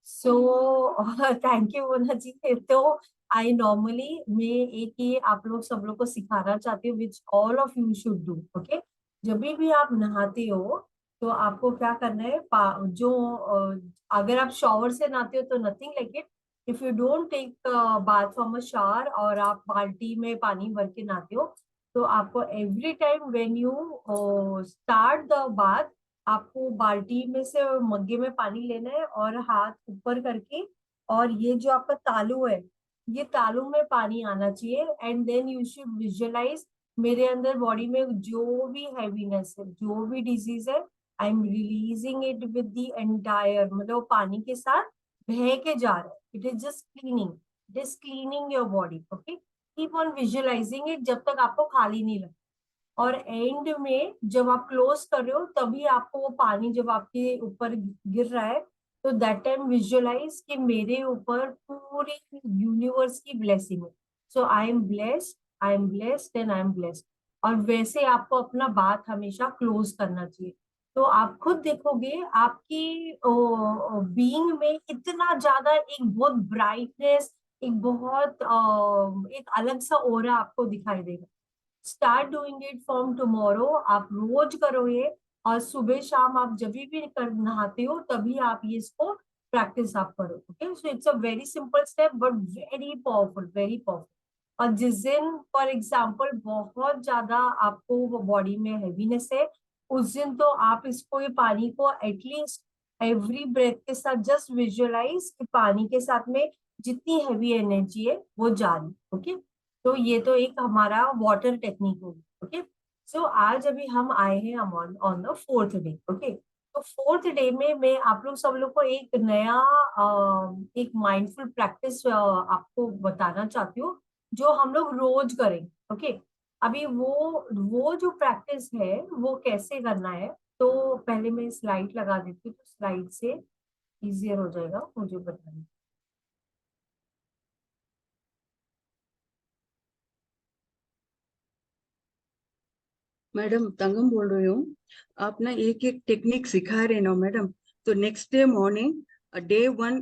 So thank you Mona ji. तो I normally मैं एक ही आप लोग सब लोग को सिखाना चाहती हूँ which all of you should do. Okay, जब भी आप नहाते हो तो आपको क्या करना है, अगर आप शॉवर से नहाते हो तो nothing like it. If you don't take bath from a shower और आप बाल्टी में पानी भर के नहाते हो, तो आपको every time when you start the bath, आपको बाल्टी में से मग्गे में पानी लेना है और हाथ ऊपर करके, और ये जो आपका तालू है, ये तालू में पानी आना चाहिए। And then you should visualise मेरे अंदर बॉडी में जो भी हैवीनेस है, जो भी डिजीज है, I am releasing it with the entire, मतलब पानी के साथ बह के जा रहा है। It is just cleaning, it is cleaning your body. Okay, keep on visualising it जब तक आपको खाली नहीं लगता। और एंड में जब आप क्लोज कर रहे हो तभी आपको वो पानी जब आपके ऊपर गिर रहा है, तो दैट टाइम विजुअलाइज कि मेरे ऊपर पूरी यूनिवर्स की ब्लेसिंग है। So I am blessed, I am blessed and I am blessed. और वैसे आपको अपना बात हमेशा क्लोज करना चाहिए। तो आप खुद देखोगे आपकी बीइंग में इतना ज्यादा एक बहुत ब्राइटनेस, एक बहुत एक अलग सा ऑरा आपको दिखाई देगा। Start doing it from tomorrow, आप रोज करो ये। और सुबह शाम आप जब भी नहाते हो तभी आप ये इसको प्रैक्टिस आप करो। Okay, so it's a very simple step but very powerful, very powerful. और जिस दिन फॉर एग्जाम्पल बहुत ज्यादा आपको बॉडी में हैवीनेस है, उस दिन तो आप इसको, ये पानी को एटलीस्ट एवरी ब्रेथ के साथ जस्ट विजुअलाइज कि पानी के साथ में जितनी हैवी एनर्जी है वो जा रही। ओके, तो ये तो एक हमारा वाटर टेक्निक होगी। ओके, सो आज अभी हम आए हैं हम on the fourth day. Okay, तो फोर्थ डे में मैं आप लोग सब लोग को एक नया एक माइंडफुल प्रैक्टिस आपको बताना चाहती हूँ, जो हम लोग रोज करेंगे। ओके, अभी वो जो प्रैक्टिस है वो कैसे करना है, तो पहले मैं स्लाइड लगा देती हूँ, तो स्लाइड से इजियर हो जाएगा मुझे बताना। मैडम तंगम बोल रही हूँ। आप ना एक एक टेक्निक सिखा रहे ना मैडम, तो next day morning day one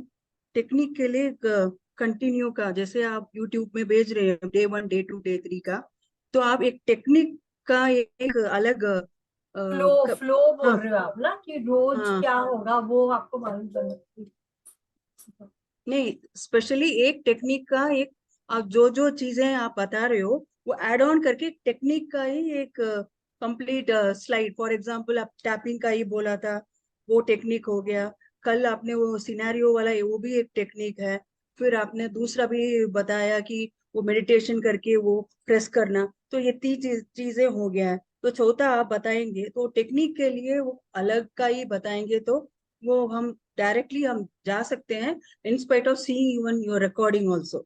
technique के लिए कंटिन्यू का, जैसे आप यूट्यूब में भेज रहे हैं day one day two day three का, तो आप एक टेक्निक का एक अलग फ्लो, फ्लो बोल हाँ रहे हो आप ना, कि रोज हाँ क्या होगा वो आपको मालूम करना है। नहीं, स्पेशली एक टेक्निक का एक, आप जो जो चीजें आप बता रहे हो वो एड ऑन करके टेक्निक का ही एक कंप्लीट स्लाइड। फॉर एग्जांपल आप टैपिंग का ही बोला था, वो टेक्निक हो गया। कल आपने वो सिनेरियो वाला है, वो भी एक टेक्निक है। फिर आपने दूसरा भी बताया कि वो मेडिटेशन करके वो प्रेस करना, तो ये तीन चीजें हो गया है। तो चौथा आप बताएंगे तो टेक्निक के लिए वो अलग का ही बताएंगे, तो वो हम डायरेक्टली हम जा सकते हैं in spite of seeing even your recording also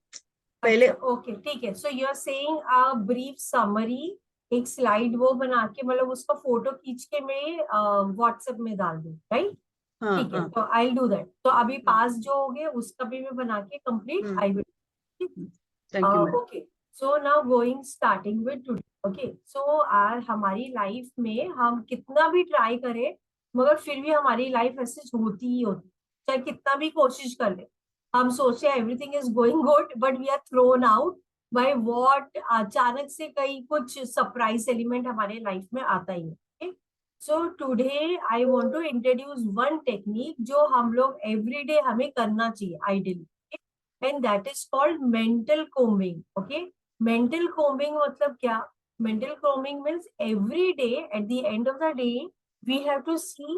पहले। अच्छा, ओके, ठीक है। So you are saying a brief summary, एक स्लाइड वो बना के, मतलब उसका फोटो खींच के मैं व्हाट्सएप में डाल दूं, राइट? हाँ ठीक है, हाँ। तो आई डू दैट। तो अभी हम्म पास जो हो गए उसका भी मैं बना के complete hmm I will. Thank you madam. Okay, so now going starting with today. Okay, so आज हमारी लाइफ में हम कितना भी ट्राई करें, मगर फिर भी हमारी लाइफ ऐसे होती ही होती, चाहे कितना भी कोशिश कर ले। हम सोचे everything is going good, but we are thrown out by what, अचानक से कहीं कुछ सरप्राइज एलिमेंट हमारे लाइफ में आता ही है। So today I want to introduce one technique जो हम लोग एवरीडे हमें करना चाहिए ideally, and that is called mental combing. Okay, mental combing मतलब क्या? Mental combing means every day at the end of the day we have to see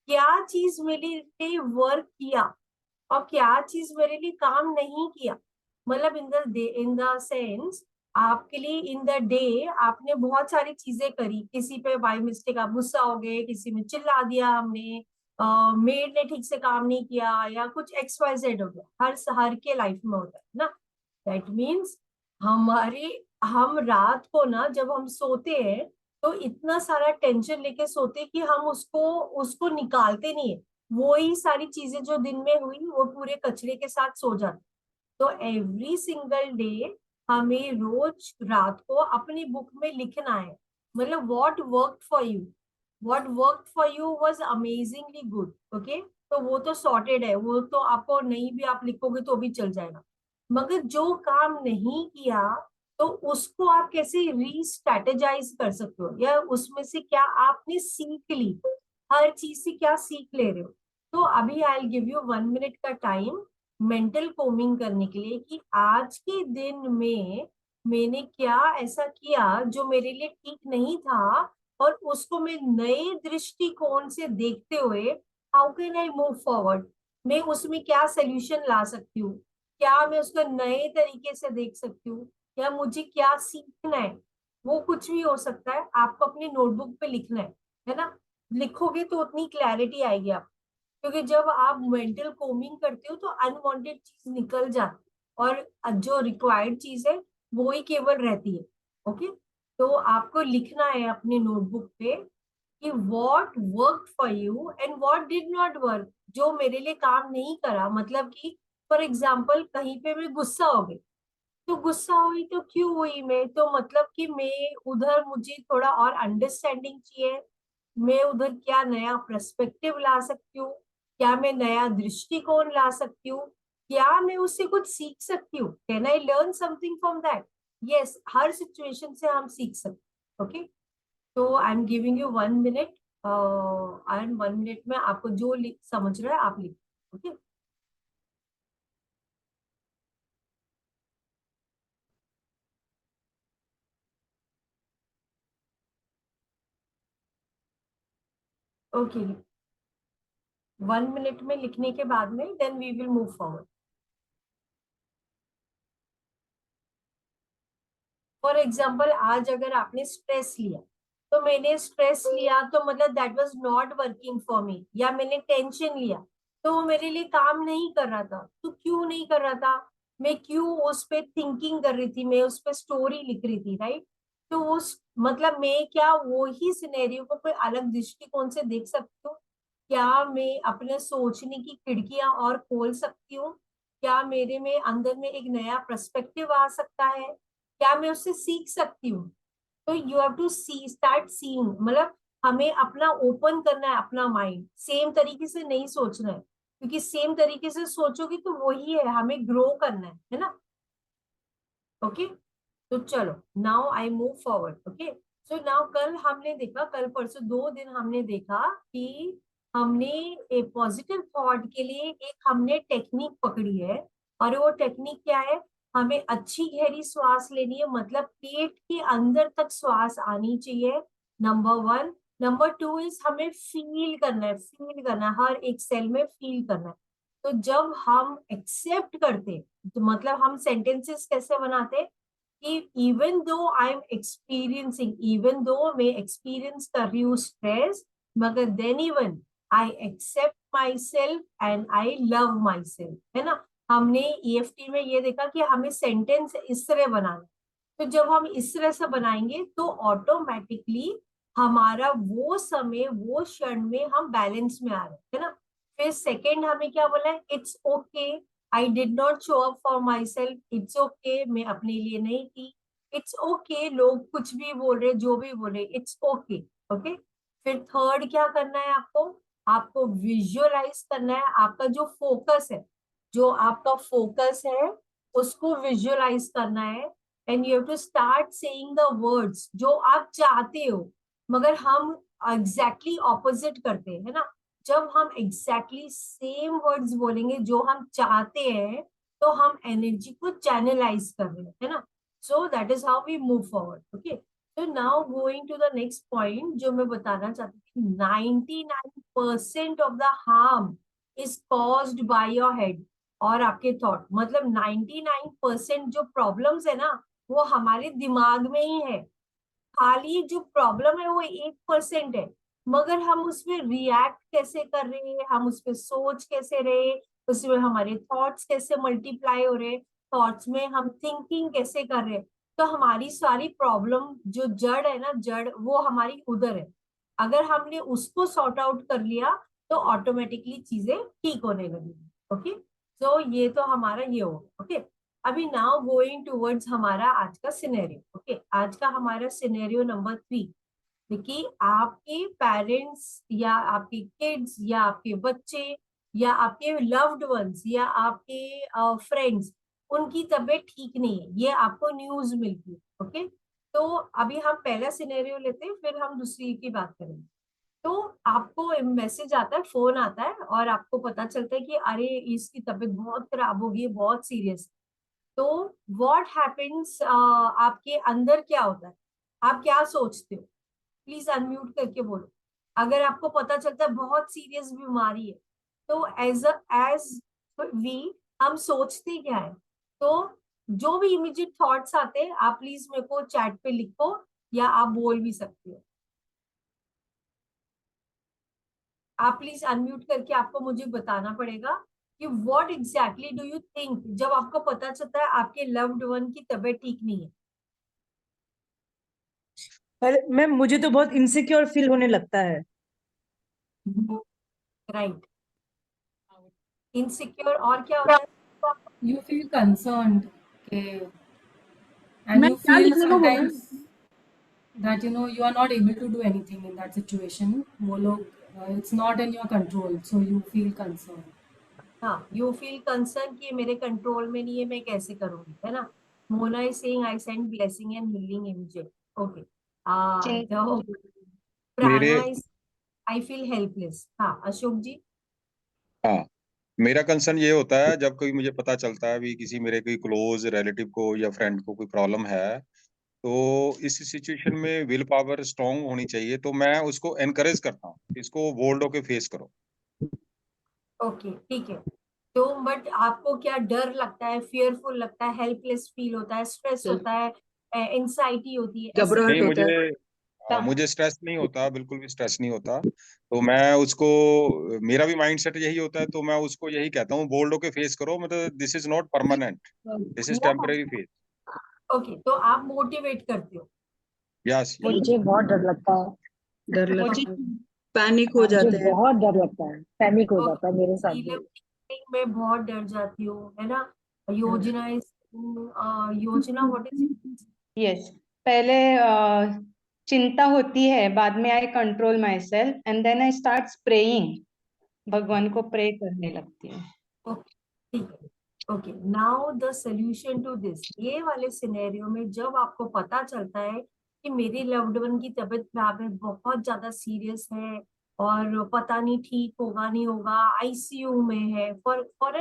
क्या चीज मेरे लिए वर्क किया और क्या चीज मेरे लिए काम नहीं किया। मतलब इन द सेंस, आपके लिए इन द डे आपने बहुत सारी चीजें करी, किसी पे बाय मिस्टेक आप गुस्सा हो गए, किसी में चिल्ला दिया हमने, मेड ने ठीक से काम नहीं किया, या कुछ एक्स वाई जेड हो गया। हर के लाइफ में होता है ना। दैट मीन्स हमारे, हम रात को ना जब हम सोते हैं तो इतना सारा टेंशन लेके सोते हैं कि हम उसको उसको निकालते नहीं है। वही सारी चीजें जो दिन में हुई वो पूरे कचरे के साथ सो जाते। तो एवरी सिंगल डे हमें रोज रात को अपनी बुक में लिखना है, मतलब what worked for you, what worked for you was amazingly good. Okay, तो वो तो सॉर्टेड है, वो तो आपको नहीं भी आप लिखोगे तो भी चल जाएगा। मगर जो काम नहीं किया, तो उसको आप कैसे रीस्ट्रेटेजाइज कर सकते हो, या उसमें से क्या आपने सीख ली, हर चीज से क्या सीख ले रहे हो। तो अभी I will give you 1 minute का टाइम मेंटल कोमिंग करने के लिए, कि आज के दिन में मैंने क्या ऐसा किया जो मेरे लिए ठीक नहीं था, और उसको मैं नए दृष्टिकोण से देखते हुए how can I move forward, मैं उसमें क्या सोल्यूशन ला सकती हूँ, क्या मैं उसको नए तरीके से देख सकती हूँ, या मुझे क्या सीखना है। वो कुछ भी हो सकता है, आपको अपनी नोटबुक पे लिखना है ना। लिखोगे तो उतनी क्लैरिटी आएगी आप, क्योंकि जब आप मेंटल कोमिंग करते हो तो अनवांटेड चीज निकल जाती है, और जो रिक्वायर्ड चीज है वो ही केवल रहती है। ओके, तो आपको लिखना है अपनी नोटबुक पे कि what work for you and what did not work, जो मेरे लिए काम नहीं करा, मतलब कि फॉर एग्जाम्पल कहीं पे मैं गुस्सा हो गई, तो गुस्सा हुई तो क्यों हुई मैं, तो मतलब कि मैं उधर मुझे थोड़ा और अंडरस्टैंडिंग चाहिए, मैं उधर क्या नया पर्सपेक्टिव ला सकती हूँ, क्या मैं नया दृष्टिकोण ला सकती हूँ, क्या मैं उससे कुछ सीख सकती हूँ, can I learn something from that. Yes, her situation से हम सीख सकते। ओके, तो I am giving you 1 minute, and 1 minute में आपको जो समझ रहा है आप लिख। ओके, ओके, 1 मिनट में लिखने के बाद में then we will move forward. For example आज अगर आपने स्ट्रेस लिया, तो मैंने स्ट्रेस लिया तो मतलब that was not working for me, या मैंने टेंशन लिया तो वो मेरे लिए काम नहीं कर रहा था, तो क्यों नहीं कर रहा था, मैं क्यों उस पे थिंकिंग कर रही थी, मैं उस पे स्टोरी लिख रही थी, राइट। तो उस मतलब मैं क्या वो ही सिनेरियो को कोई अलग दृष्टिकोण से देख सकती हूँ, क्या मैं अपने सोचने की खिड़कियां और खोल सकती हूँ, क्या मेरे में अंदर में एक नया पर्सपेक्टिव आ सकता है, क्या मैं उससे सीख सकती हूँ। तो you have to see start seeing, मतलब हमें अपना ओपन करना है अपना माइंड, सेम तरीके से नहीं सोचना है, क्योंकि सेम तरीके से सोचोगे तो वही है, हमें ग्रो करना है ना। ओके, तो चलो now I move forward. Okay, so now कल हमने देखा, कल परसों 2 दिन हमने देखा कि हमने एक पॉजिटिव थॉट के लिए एक हमने टेक्निक पकड़ी है, और वो टेक्निक क्या है, हमें अच्छी गहरी श्वास लेनी है, मतलब पेट के अंदर तक श्वास आनी चाहिए, नंबर 1। नंबर 2 इज हमें फील करना है, फील करना है, हर एक सेल में फील करना है। तो जब हम एक्सेप्ट करते, तो मतलब हम सेंटेंसेस कैसे बनाते कि even though I am experiencing, even though मैं एक्सपीरियंस कर रही हूँ स्ट्रेस, मगर then even I accept myself and I love myself, है ना। हमने ईएफटी में ये देखा कि हमें सेंटेंस इस तरह बनाना है। तो जब हम इस तरह से बनाएंगे तो ऑटोमेटिकली हमारा वो समय वो क्षण में हम बैलेंस में आ रहे हैं, है ना। फिर सेकंड हमें क्या बोला है, it's okay, I did not show up for my self, it's okay, मैं अपने लिए नहीं थी, इट्स ओके, लोग कुछ भी बोल रहे जो भी बोल रहे, इट्स ओके। ओके, फिर थर्ड क्या करना है आपको, आपको विजुअलाइज करना है, आपका जो फोकस है, जो आपका फोकस है उसको विजुअलाइज करना है, and you have to start saying the words जो आप चाहते हो। मगर हम एग्जैक्टली ऑपोजिट करते हैं, है ना। जब हम एग्जैक्टली सेम वर्ड्स बोलेंगे जो हम चाहते हैं, तो हम एनर्जी को चैनलाइज कर रहे हैं, है ना। So that is how we move forward. Okay, तो now going to the next point जो मैं बताना चाहती हूँ, 99% of the harm is caused by your head, और आपके थॉट, मतलब 99% जो प्रॉब्लम्स है ना वो हमारे दिमाग में ही है, खाली जो प्रॉब्लम है वो 1% है। मगर हम उसमें रिएक्ट कैसे कर रहे हैं, हम उस पर सोच कैसे रहे, उसमें हमारे थॉट्स कैसे मल्टीप्लाई हो रहे, थॉट्स में हम थिंकिंग कैसे कर रहे हैं, तो हमारी सारी प्रॉब्लम जो जड़ है ना, जड़ वो हमारी उधर है। अगर हमने उसको सॉर्ट आउट कर लिया तो ऑटोमेटिकली चीजें ठीक होने लगेगी। ओके, तो ये तो हमारा ये होगा। ओके, अभी नाउ गोइंग टूवर्ड्स हमारा आज का सिनेरियो। ओके, आज का हमारा सिनेरियो नंबर 3, देखिए आपके पेरेंट्स या आपके किड्स या आपके बच्चे या आपके लव्ड वंस या आपके फ्रेंड्स, उनकी तबीयत ठीक नहीं है, ये आपको न्यूज मिलती है। ओके, तो अभी हम पहला सिनेरियो लेते हैं, फिर हम दूसरी की बात करेंगे। तो आपको मैसेज आता है, फोन आता है, और आपको पता चलता है कि अरे इसकी तबीयत बहुत खराब हो गई है, बहुत सीरियस। तो व्हाट हैपेंस, आपके अंदर क्या होता है, आप क्या सोचते हो? प्लीज अनम्यूट करके बोलो। अगर आपको पता चलता है बहुत सीरियस बीमारी है, तो एज वी हम सोचते क्या है? तो जो भी इमीडिएट थॉट्स आते हैं, आप प्लीज मेरे को चैट पे लिखो, या आप बोल भी सकते हो। आप प्लीज अनम्यूट करके आपको मुझे बताना पड़ेगा कि what exactly do you think जब आपको पता चलता है आपके लव्ड वन की तबीयत ठीक नहीं है। पहले मैम मुझे तो बहुत इनसिक्योर फील होने लगता है। राइट, इनसिक्योर, और क्या होता है? You feel concerned, okay, and मैं you क्या feel लिखने को बोल रही हूँ? sometimes that you are not able to do anything in that situation. वो लोग it's not in your control, so you feel concerned. हाँ, यू फील कंसर्न कि ये मेरे कंट्रोल में नहीं है, मैं कैसे करूंगी, है ना? Mona is saying I send blessing and healing immediate. Okay, तो मेरे प्राणा इज आई फील हेल्पलेस। हाँ अशोक जी। हाँ, मेरा कंसर्न ये होता है जब कोई मुझे पता चलता है भी किसी मेरे कोई क्लोज रिलेटिव को या फ्रेंड को कोई प्रॉब्लम है, तो इस सिचुएशन में विल पावर स्ट्रांग होनी चाहिए, तो मैं उसको एनकरेज करता हूँ, इसको बोल्ड होके फेस करो। ओके ठीक है, तो बट आपको क्या डर लगता है, फियरफुल लगता है, हेल्पलेस फील होता है, स्ट्रेस होता है, एंजाइटी होती है, ऐसे नहीं, घबराहट होता है। मुझे स्ट्रेस नहीं होता, बिल्कुल भी स्ट्रेस नहीं होता। तो मैं उसको, मेरा भी माइंड सेट यही होता है, तो मैं उसको यही कहता हूँ बोल्ड होके फेस करो, मतलब this is not permanent, this is temporary phase. Okay, तो आप मोटिवेट करते हो। यस। मुझे बहुत डर लगता है। डर मुझे लगता है, पैनिक हो हाँ, मुझे जाते हैं। बहुत डर लगता है, पैनिक हो जाता है मेरे साथ भी। नीलम, मैं बहुत डर जाती हूँ, है ना? योजना इज योजना, व्हाट इज? यस, पहले चिंता होती है, बाद में I control myself and then I start praying, भगवान को प्रे करने लगती है। ओके ठीक है। Okay, now the solution to this, ये वाले सिनेरियो में जब आपको पता चलता है कि मेरे लव्ड वन की तबीयत खराब है, बहुत ज्यादा सीरियस है, और पता नहीं ठीक होगा नहीं होगा, आईसीयू में है, for for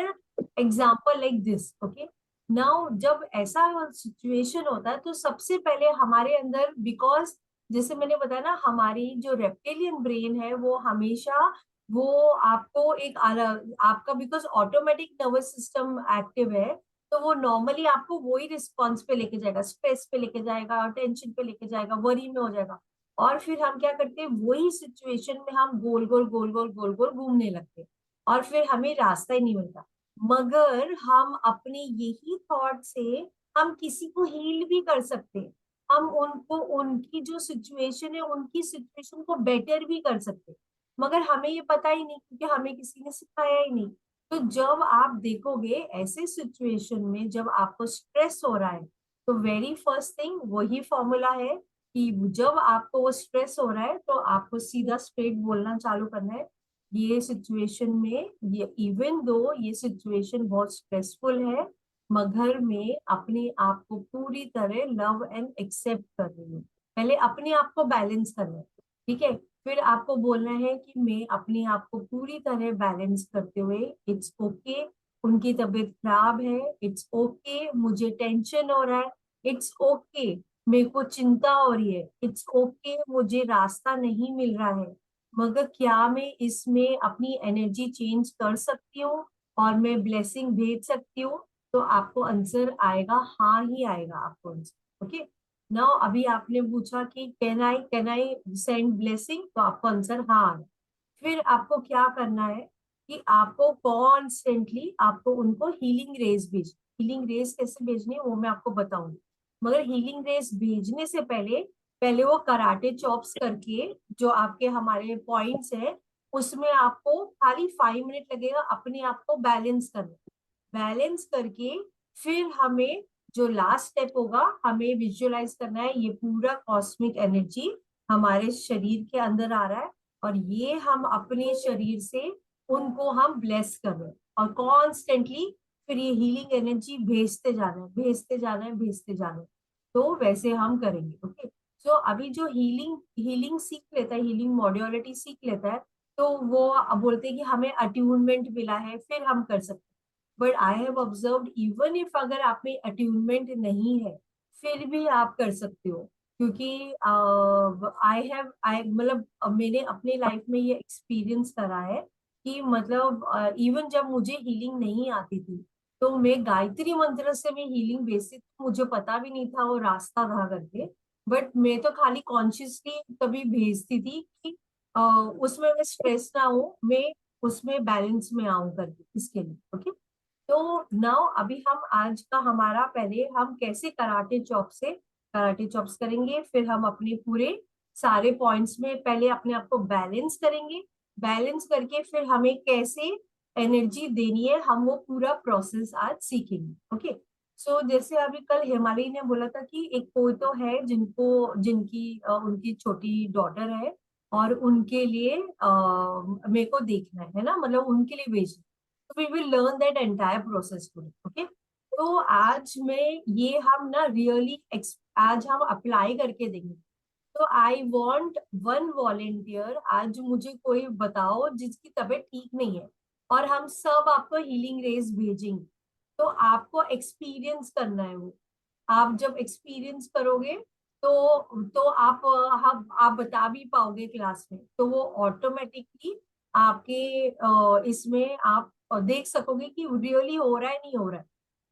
example like this. Okay, now जब ऐसा सिचुएशन होता है, तो सबसे पहले हमारे अंदर, बिकॉज जैसे मैंने बताया ना, हमारी जो रेप्टिलियन ब्रेन है वो हमेशा, वो आपको एक अलग, आपका because automatic nervous system active है, तो वो नॉर्मली आपको वही रिस्पॉन्स पे लेके जाएगा, स्ट्रेस पे लेके जाएगा, टेंशन पे लेके जाएगा, वरी में हो जाएगा, और फिर हम क्या करते हैं, वही सिचुएशन में हम गोल गोल गोल गोल गोल गोल घूमने लगते हैं, और फिर हमें रास्ता ही नहीं मिलता। मगर हम अपने यही थॉट से हम किसी को हील भी कर सकते हैं, हम उनको, उनकी जो सिचुएशन है, उनकी सिचुएशन को बेटर भी कर सकते हैं, मगर हमें ये पता ही नहीं, क्योंकि हमें किसी ने सिखाया ही नहीं। तो जब आप देखोगे ऐसे सिचुएशन में, जब आपको स्ट्रेस हो रहा है, तो वेरी फर्स्ट थिंग वही फॉर्मूला है कि जब आपको वो स्ट्रेस हो रहा है, तो आपको सीधा स्ट्रेट बोलना चालू करना है, ये सिचुएशन में, ये इवन दो ये सिचुएशन बहुत स्ट्रेसफुल है, मगर मैं अपने आप को पूरी तरह लव एंड एक्सेप्ट कर रही हूँ। पहले अपने आप को बैलेंस करना है, ठीक है? फिर आपको बोलना है कि मैं अपने आप को पूरी तरह बैलेंस करते हुए, इट्स ओके उनकी तबीयत खराब है, इट्स ओके मुझे टेंशन हो रहा है, इट्स ओके मेरे को चिंता हो रही है, इट्स ओके मुझे रास्ता नहीं मिल रहा है, मगर क्या मैं इसमें अपनी एनर्जी चेंज कर सकती हूँ और मैं ब्लेसिंग भेज सकती हूँ? तो आपको आंसर आएगा, हाँ ही आएगा आपको आंसर। ओके, नाउ अभी आपने पूछा कि कैन आई सेंड ब्लेसिंग, तो आपको आंसर हाँ आ गया। फिर आपको क्या करना है कि आपको कॉन्स्टेंटली आपको उनको हीलिंग रेज भेज, हीलिंग रेज कैसे भेजनी है वो मैं आपको बताऊंगी, मगर हीलिंग रेज भेजने से पहले, पहले वो कराटे चॉप्स करके, जो आपके हमारे पॉइंट्स है, उसमें आपको खाली 5 मिनट लगेगा अपने आप को बैलेंस करने, बैलेंस करके फिर हमें जो लास्ट स्टेप होगा, हमें विजुअलाइज करना है ये पूरा कॉस्मिक एनर्जी हमारे शरीर के अंदर आ रहा है, और ये हम अपने शरीर से उनको हम ब्लेस कर रहे हैं और कॉन्स्टेंटली फिर ये हीलिंग एनर्जी भेजते जाना है, भेजते जाना है, भेजते जाना है। तो वैसे हम करेंगे। ओके, सो अभी जो हीलिंग हीलिंग सीख लेता है, हीलिंग मॉड्यूलिटी सीख लेता है, तो वो अब बोलते हैं कि हमें अट्यूनमेंट मिला है, फिर हम कर सकते हैं। But I have observed even if अगर आप में अट्यूनमेंट नहीं है, फिर भी आप कर सकते हो, क्योंकि आई मतलब मैंने अपने लाइफ में ये एक्सपीरियंस करा है कि मतलब इवन जब मुझे हीलिंग नहीं आती थी, तो मैं गायत्री मंत्र से मैं हीलिंग बेसिक, मुझे पता भी नहीं था वो रास्ता था करके, बट मैं तो खाली कॉन्शियसली कभी भेजती थी कि उसमें मैं स्ट्रेस ना हो, मैं उसमें बैलेंस में आऊं करके, इसके लिए। ओके, तो नाउ अभी हम आज का हमारा, पहले हम कैसे कराटे चॉप से कराटे चॉप्स करेंगे, फिर हम अपने पूरे सारे पॉइंट्स में पहले अपने आप को बैलेंस करेंगे, बैलेंस करके फिर हमें कैसे एनर्जी देनी है, हम वो पूरा प्रोसेस आज सीखेंगे। ओके, सो जैसे अभी कल हिमालय ने बोला था कि एक कोई तो है जिनकी उनकी छोटी डॉटर है, और उनके लिए मेरे को देखना है ना, मतलब उनके लिए भेजना। तो we will learn that entire process today. Okay, तो आज में ये हम ना रियली आज हम अप्लाई करके देंगे। तो आई वॉन्ट वन वॉलेंटियर, आज मुझे कोई बताओ जिसकी तबीयत ठीक नहीं है, और हम सब आपको हीलिंग रेज भेजेंगे। तो आपको एक्सपीरियंस करना है वो, आप जब एक्सपीरियंस करोगे तो हम आप बता भी पाओगे क्लास में, तो वो ऑटोमेटिकली आपके इसमें आप देख सकोगे कि रियली हो रहा है नहीं हो रहा है।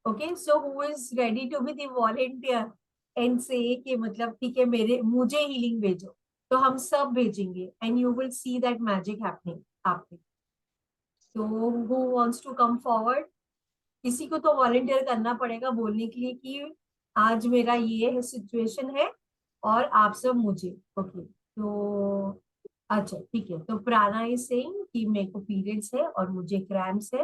Okay, so who is ready to be the volunteer and say कि मतलब ठीक है, मेरे मुझे हीलिंग भेजो, तो हम सब भेजेंगे and you will see that magic happening आपके। तो who wants to come forward? किसी को तो वॉलेंटियर करना पड़ेगा बोलने के लिए कि आज मेरा ये सिचुएशन है और आप सब मुझे। ओके, तो अच्छा ठीक है, तो प्राणा इज सेइंग कि मेरे को पीरियड्स है और मुझे क्रैम्प्स है,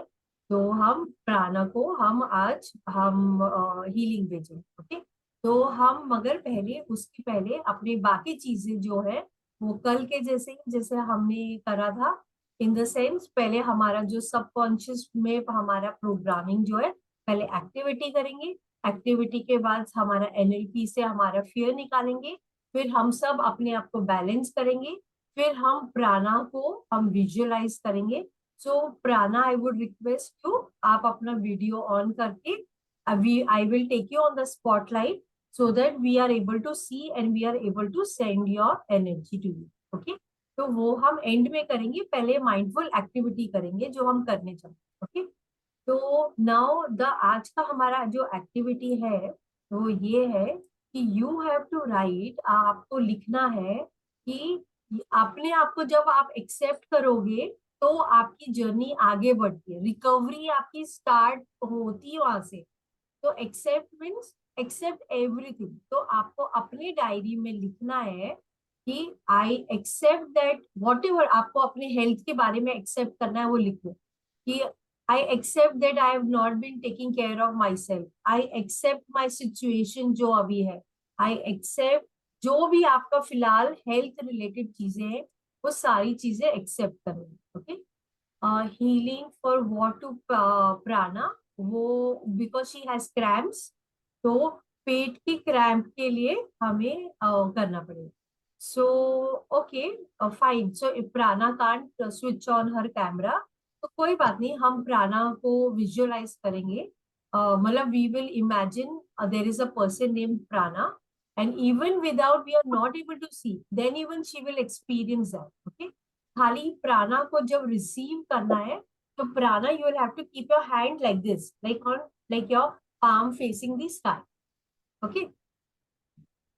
तो हम प्राणा को हम आज हम हीलिंग भेजेंगे। ओके, तो हम मगर पहले उसके पहले अपनी बाकी चीजें जो है वो कल के जैसे जैसे हमने करा था, इन द सेंस पहले हमारा जो सबकॉन्शियस में हमारा प्रोग्रामिंग जो है, पहले एक्टिविटी करेंगे, एक्टिविटी के बाद हमारा एनएलपी से हमारा फियर निकालेंगे, फिर हम सब अपने आप को बैलेंस करेंगे, फिर हम प्राणा को हम विजुअलाइज करेंगे। सो प्राणा, आई वुड रिक्वेस्ट यू, आप अपना वीडियो ऑन करके अभी I will take you on the spotlight so that we are able to see and we are able to send your energy to you. Okay, तो वो हम and में करेंगे, पहले माइंडफुल एक्टिविटी करेंगे जो हम करने चाहते हैं। ओके, तो नाउ द आज का हमारा जो एक्टिविटी है वो ये है कि यू हैव टू राइट, आपको लिखना है कि अपने आप को जब आप एक्सेप्ट करोगे तो आपकी जर्नी आगे बढ़ती है, रिकवरी आपकी स्टार्ट होती है वहां से। तो एक्सेप्ट मीन्स एक्सेप्ट एवरीथिंग, तो आपको अपनी डायरी में लिखना है कि I accept that whatever, आपको अपने हेल्थ के बारे में एक्सेप्ट करना है, वो लिखो कि I accept that I have not been taking care of myself, I accept my situation जो अभी है, आई एक्सेप्ट जो भी आपका फिलहाल हेल्थ रिलेटेड चीजें हैं वो सारी चीजें एक्सेप्ट करेंगे। Okay, healing for what to Prana, वो बिकॉज शी हैज क्रैम्प्स, तो पेट के क्रैम्प के लिए हमें करना पड़ेगा। सो ओके फाइन, सो प्राणा can't switch on her camera, तो कोई बात नहीं, हम प्राणा को विजुअलाइज करेंगे, मतलब we will imagine there is a person named Prana, and even without we are not able to see, then even she will experience that. Okay, खाली प्राणा को जब रिसीव करना है, तो Prana you will have to keep your hand like this, like your palm facing the sky. Okay,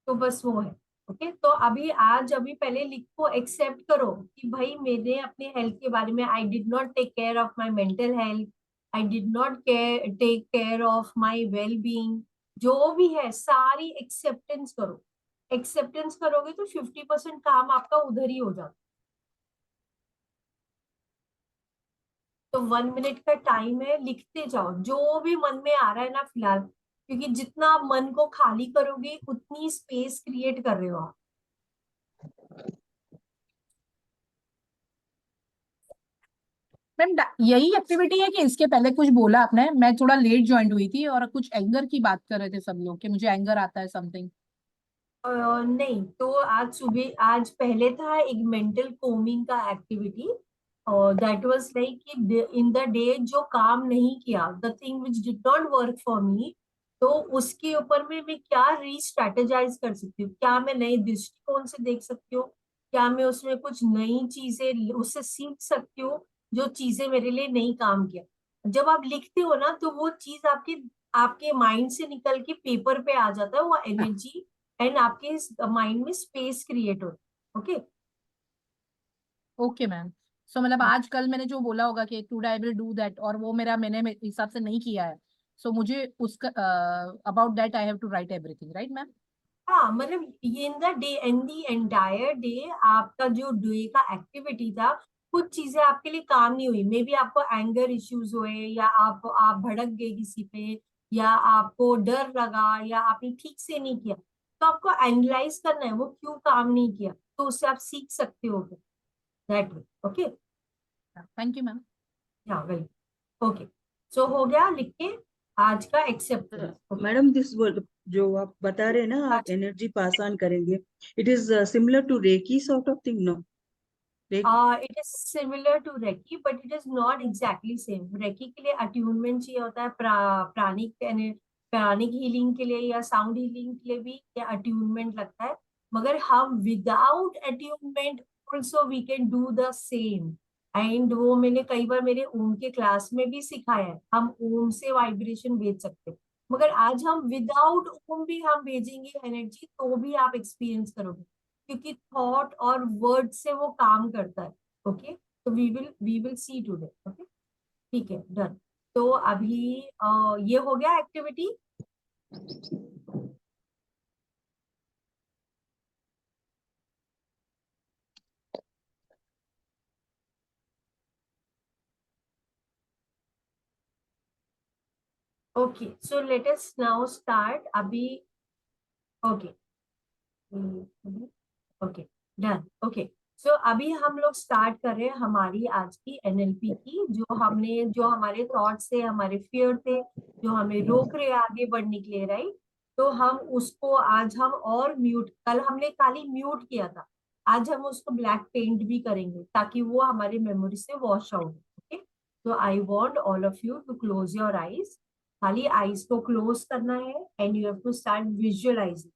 तो बस वो है। ओके, तो अभी पहले लिखो, एक्सेप्ट करो कि भाई मैंने अपने हेल्थ के बारे में, I did not take care of my mental health, I did not take care of my well being, जो भी है सारी एक्सेप्टेंस करो। एक्सेप्टेंस करोगे तो 50% काम आपका उधर ही हो जाता। तो 1 मिनट का टाइम है, लिखते जाओ जो भी मन में आ रहा है ना फिलहाल, क्योंकि जितना आप मन को खाली करोगे उतनी स्पेस क्रिएट कर रहे हो आप। मैम यही एक्टिविटी है कि इसके पहले कुछ बोला आपने? मैं थोड़ा लेट ज्वाइन हुई थी और कुछ एंगर की बात कर रहे थे सब लोग कि मुझे एंगर आता है समथिंग। नहीं, तो आज पहले था एक मेंटल कोमिंग का एक्टिविटी, और that was like in the day जो काम नहीं किया, the thing which did not work for me, तो उसके ऊपर में मैं क्या रीस्ट्रेटेजाइज कर सकती हूँ, क्या मैं नए दृष्टिकोण से देख सकती हूँ, क्या मैं उसमें कुछ नई चीजें उससे सीख सकती हूँ, जो चीजें मेरे लिए नहीं काम किया। जब आप लिखते हो ना, तो वो चीज आपके आपके माइंड से निकल के पेपर पे आ जाता है, वो एनर्जी, एंड आपके माइंड में स्पेस क्रिएट होता है। ओके। Okay ma'am. सो मतलब आज कल मैंने जो बोला होगा कि today I will do that, और वो मैंने मेरे हिसाब से नहीं किया है, सो मुझे उसका about that I have to write everything, right ma'am? हाँ, मतलब ये in the day, in the entire day, आपका जो डे का एक्टिविटी था, कुछ चीजें आपके लिए काम नहीं हुई, मे बी आपको एंगर इश्यूज हुए, या आप भड़क गए किसी पे, या आपको डर लगा, या आपने ठीक से नहीं किया, तो आपको एनालाइज करना है वो क्यों काम नहीं किया, तो उससे आप सीख सकते हो that way. Okay. Thank you ma'am. हाँ, वेरी ओके। सो हो गया लिख के आज का एक्सेप्टेंस। मैडम दिस जो आप बता रहे हैं ना, आप एनर्जी पास ऑन करेंगे, it is similar to reiki sort of thing, no? It is similar to reiki, but it is not exactly same. रेकी के लिए अट्यूनमेंट चाहिए होता है, प्राणिक हीलिंग के लिए या साउंड हीलिंग के लिए भी या अट्यूनमेंट लगता है, मगर हम without attunement also we can do the same. And वो मैंने कई बार मेरे ओम के क्लास में भी सिखाया है, हम ओम से वाइब्रेशन भेज सकते हैं, मगर आज हम विदाउट ओम भी हम भेजेंगे एनर्जी, तो भी आप एक्सपीरियंस करोगे, क्योंकि थॉट और वर्ड से वो काम करता है। ओके, तो we will see today. Okay, ठीक है, डन। तो अभी ये हो गया activity. Okay, so let us now start अभी। Okay, okay, done. Okay, so अभी हम लोग स्टार्ट कर रहे हैं हमारी आज की एनएलपी की, जो हमारे थॉट्स थे, हमारे फियर थे, जो हमें रोक रहे आगे बढ़ने के लिए, राइट? तो हम उसको आज हम और म्यूट, कल हमने खाली म्यूट किया था, आज हम उसको ब्लैक पेंट भी करेंगे ताकि वो हमारी मेमोरी से वॉश आउट। ओके, तो I want all of you to close your eyes. खाली आईज को क्लोज करना है, and you have to start visualising.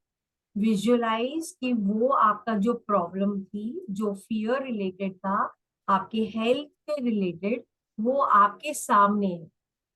Visualise कि वो आपका जो प्रॉब्लम थी, जो फियर रिलेटेड था, आपके हेल्थ से रिलेटेड, वो आपके सामने है।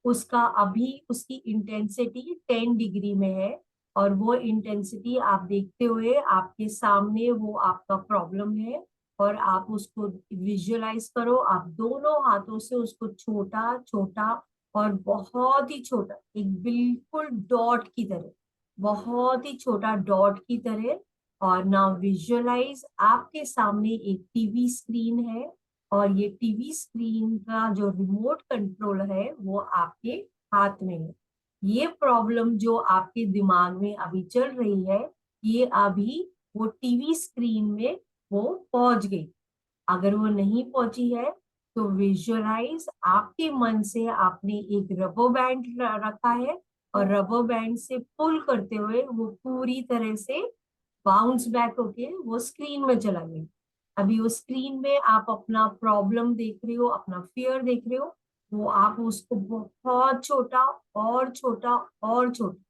उसका अभी उसकी इंटेंसिटी 10 डिग्री में है, और वो इंटेंसिटी आप देखते हुए आपके सामने वो आपका प्रॉब्लम है, और आप उसको विजुअलाइज करो। आप दोनों हाथों से उसको छोटा छोटा और बहुत ही छोटा, एक बिल्कुल डॉट की तरह, बहुत ही छोटा डॉट की तरह। और नाउ विजुअलाइज आपके सामने एक टीवी स्क्रीन है, और ये टीवी स्क्रीन का जो रिमोट कंट्रोल है वो आपके हाथ में है। ये प्रॉब्लम जो आपके दिमाग में अभी चल रही है, ये अभी वो टीवी स्क्रीन में वो पहुंच गई। अगर वो नहीं पहुंची है, तो विजुअलाइज आपके मन से आपने एक रबर बैंड रखा है, और रबर बैंड से पुल करते हुए वो पूरी तरह से बाउंस बैक होके वो स्क्रीन में चला गया। अभी वो स्क्रीन में आप अपना प्रॉब्लम देख रहे हो, अपना फियर देख रहे हो, वो आप उसको बहुत छोटा और छोटा और छोटा,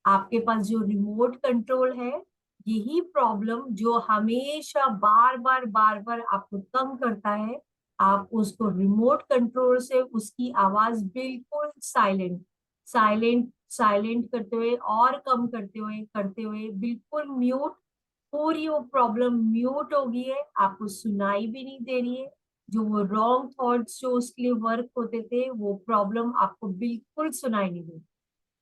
आपके पास जो रिमोट कंट्रोल है, यही प्रॉब्लम जो हमेशा बार बार आपको तंग करता है, आप उसको रिमोट कंट्रोल से उसकी आवाज बिल्कुल साइलेंट साइलेंट साइलेंट करते हुए और कम करते हुए बिल्कुल म्यूट, पूरी वो प्रॉब्लम म्यूट हो गई है, आपको सुनाई भी नहीं दे रही है। जो वो रॉन्ग थॉट्स जो उसके लिए वर्क होते थे, वो प्रॉब्लम आपको बिल्कुल सुनाई नहीं दे रही।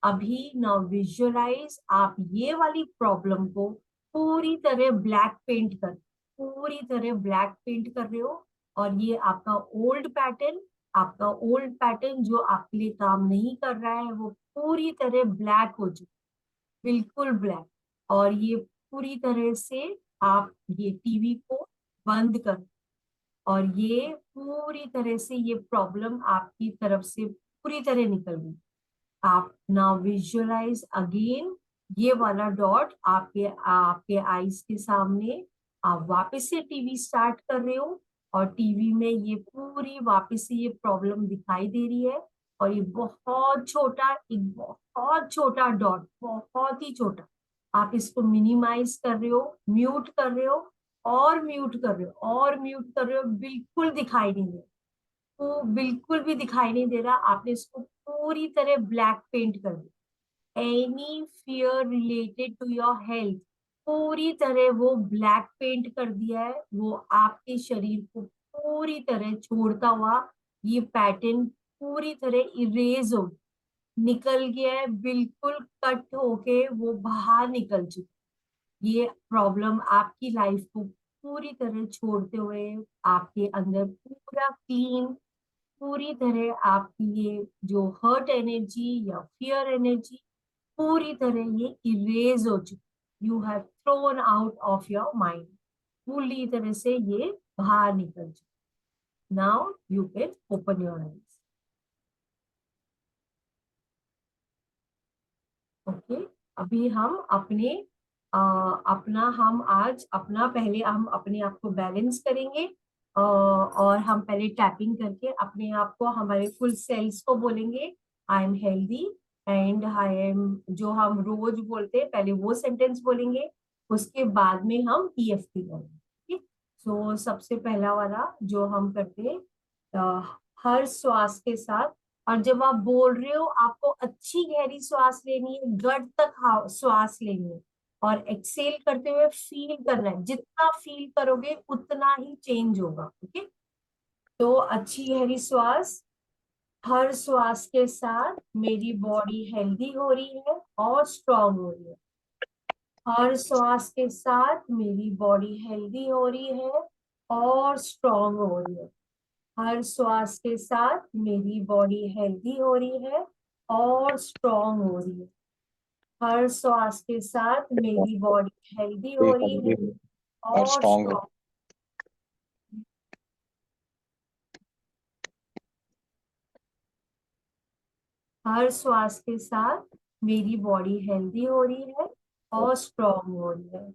अभी नाउ विजुअलाइज आप ये वाली प्रॉब्लम को पूरी तरह ब्लैक पेंट कर, पूरी तरह ब्लैक पेंट कर रहे हो, और ये आपका ओल्ड पैटर्न जो आपके लिए काम नहीं कर रहा है, वो पूरी तरह ब्लैक हो चुका, बिल्कुल ब्लैक। और ये पूरी तरह से आप ये टीवी को बंद कर, और ये पूरी तरह से ये प्रॉब्लम आपकी तरफ से पूरी तरह निकल गई। आप नाउ विजुअलाइज अगेन ये वाला डॉट आपके आपके आईज के सामने। आप वापस से टीवी स्टार्ट कर रहे हो और टीवी में ये पूरी वापस से ये प्रॉब्लम दिखाई दे रही है। और ये बहुत छोटा, एक बहुत छोटा डॉट, बहुत ही छोटा, आप इसको मिनिमाइज कर रहे हो, म्यूट कर रहे हो और म्यूट कर रहे हो और म्यूट कर रहे हो, बिल्कुल दिखाई नहीं दे, तो बिल्कुल भी दिखाई नहीं दे रहा। आपने इसको पूरी तरह ब्लैक पेंट कर दिया। Any fear related to your health पूरी तरह वो ब्लैक पेंट कर दिया है। वो आपके शरीर को पूरी तरह छोड़ता हुआ ये पैटर्न पूरी तरह इरेज हो निकल गया है, बिल्कुल कट होके वो बाहर निकल चुका। ये प्रॉब्लम आपकी लाइफ को पूरी तरह छोड़ते हुए आपके अंदर पूरा क्लीन, पूरी तरह आपकी ये जो हर्ट एनर्जी या फियर एनर्जी पूरी तरह ये इरेज हो चुकी। You have thrown out of your mind, पूरी तरह से ये बाहर निकल चुकी। Now you can open your eyes. Okay, अभी हम पहले हम अपने आप को बैलेंस करेंगे और हम पहले टैपिंग करके अपने आप को, हमारे फुल सेल्स को बोलेंगे I am healthy and I M, जो हम रोज बोलते हैं पहले वो सेंटेंस बोलेंगे, उसके बाद में हम EFT करेंगे। ठीक, सो सबसे पहला वाला जो हम करते हैं हर श्वास के साथ, और जब आप बोल रहे हो आपको अच्छी गहरी श्वास लेनी है, गट तक श्वास लेनी है और एक्सेल करते हुए फील करना है। जितना फील करोगे उतना ही चेंज होगा। ओके, तो अच्छी गहरी श्वास। हर श्वास के साथ मेरी बॉडी हेल्दी हो रही है और स्ट्रांग हो रही है। हर श्वास के साथ मेरी बॉडी हेल्दी हो रही है और स्ट्रांग हो रही है। हर श्वास के साथ मेरी बॉडी हेल्दी हो रही है और स्ट्रांग हो रही है। हर श्वास के साथ मेरी बॉडी हेल्दी हो रही है और और स्ट्रांग स्ट्रांग। हर श्वास के साथ मेरी बॉडी हेल्दी हो रही है और स्ट्रांग हो रही है।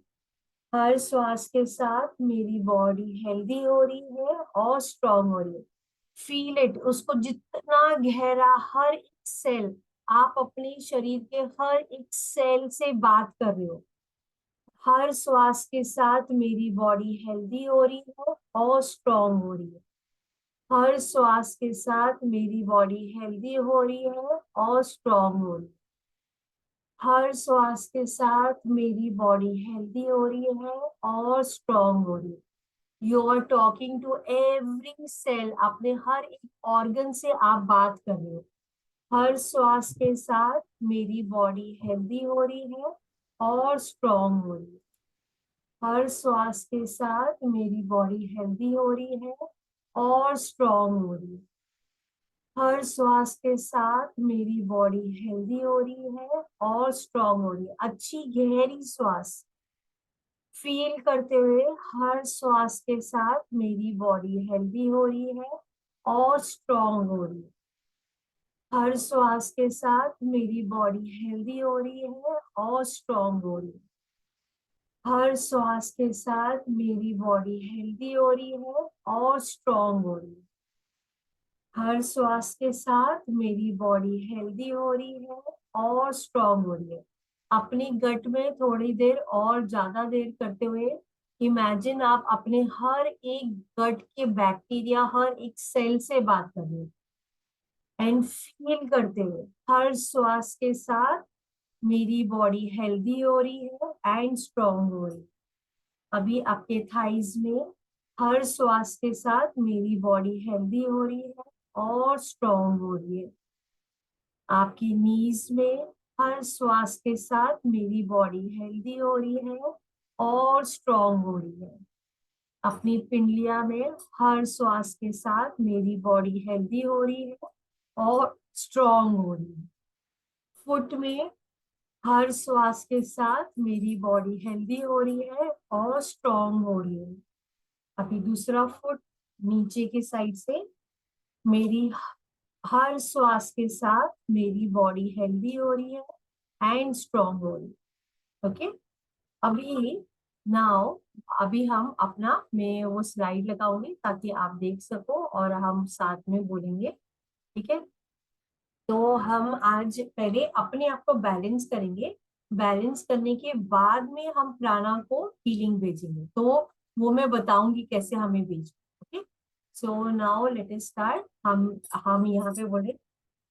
हर श्वास के साथ मेरी बॉडी हेल्दी हो रही है और स्ट्रांग हो रही है। फील इट, उसको जितना गहरा, हर एक सेल, आप अपने शरीर के हर एक सेल से बात कर रहे हो। हर श्वास के साथ मेरी बॉडी हेल्दी हो रही है और स्ट्रांग हो रही है। हर श्वास के साथ मेरी बॉडी हेल्दी हो रही है और स्ट्रांग हो रही है। हर श्वास के साथ मेरी बॉडी हेल्दी हो रही है और स्ट्रांग हो रही है। You are talking to every cell, अपने हर एक ऑर्गन से आप बात कर रहे हो। हर श्वास के साथ मेरी बॉडी हेल्दी हो रही है और स्ट्रांग हो रही है। हर श्वास के साथ मेरी बॉडी हेल्दी हो रही है और स्ट्रांग हो रही है। हर श्वास के साथ मेरी बॉडी हेल्दी हो रही है और स्ट्रांग हो रही है। अच्छी गहरी श्वास फील करते हुए हर श्वास के साथ मेरी बॉडी हेल्दी हो रही है और स्ट्रांग हो रही है। हर श्वास के साथ मेरी बॉडी हेल्दी हो रही है और स्ट्रांग हो रही है। हर श्वास के साथ मेरी बॉडी हेल्दी हो रही है और स्ट्रांग हो रही है। हर श्वास के साथ मेरी बॉडी हेल्दी हो रही है और स्ट्रांग हो रही है। अपनी गट में थोड़ी देर और ज्यादा देर करते हुए इमेजिन आप अपने हर एक गट के बैक्टीरिया, हर एक सेल से बात कर रहे हो एंड फील करते हुए हर श्वास के साथ मेरी बॉडी हेल्दी हो रही है एंड स्ट्रांग हो रही है। अभी आपके थाइज में हर श्वास के साथ मेरी बॉडी हेल्दी हो रही है और स्ट्रांग हो रही है। आपकी नीज में हर श्वास के साथ मेरी बॉडी हेल्दी हो रही है और स्ट्रांग हो रही है। अपनी पिंडलिया में हर श्वास के साथ मेरी बॉडी हेल्दी हो रही है और स्ट्रांग हो रही है। फुट में हर श्वास के साथ मेरी बॉडी हेल्दी हो रही है और स्ट्रांग हो रही है। अभी दूसरा फुट, नीचे की साइड से, मेरी हर श्वास के साथ मेरी बॉडी हेल्दी हो रही है एंड स्ट्रॉन्ग हो रही है। ओके, अभी नाउ अभी हम अपना, मैं वो स्लाइड लगाऊंगी ताकि आप देख सको और हम साथ में बोलेंगे, ठीक है। तो हम आज पहले अपने आप को बैलेंस करेंगे, बैलेंस करने के बाद में हम प्राणा को हीलिंग भेजेंगे, तो वो मैं बताऊंगी कैसे हमें भेजना। Okay, so now let us start. हम यहाँ पे बोले,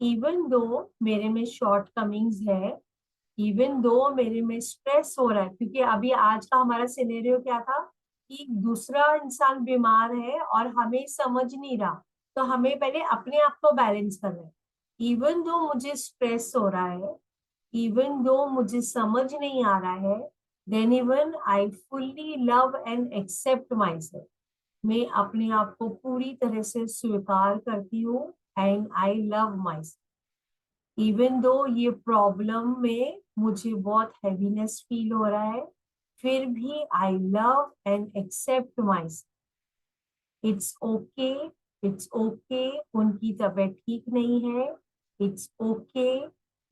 इवन दो मेरे में शॉर्ट कमिंग्स है, इवन दो मेरे में स्ट्रेस हो रहा है, क्योंकि अभी आज का हमारा सिनेरियो क्या था कि दूसरा इंसान बीमार है और हमें समझ नहीं रहा, तो हमें पहले अपने आप को बैलेंस करना है। इवन दो मुझे स्ट्रेस हो रहा है, इवन दो मुझे समझ नहीं आ रहा है, then even I fully love and accept myself. मैं अपने आप को पूरी तरह से स्वीकार करती हूँ and I love my self. Even though ये प्रॉब्लम में मुझे बहुत हैवीनेस फील हो रहा है, फिर भी I love and accept myself. It's okay, it's okay, उनकी तबीयत ठीक नहीं है, इट्स ओके,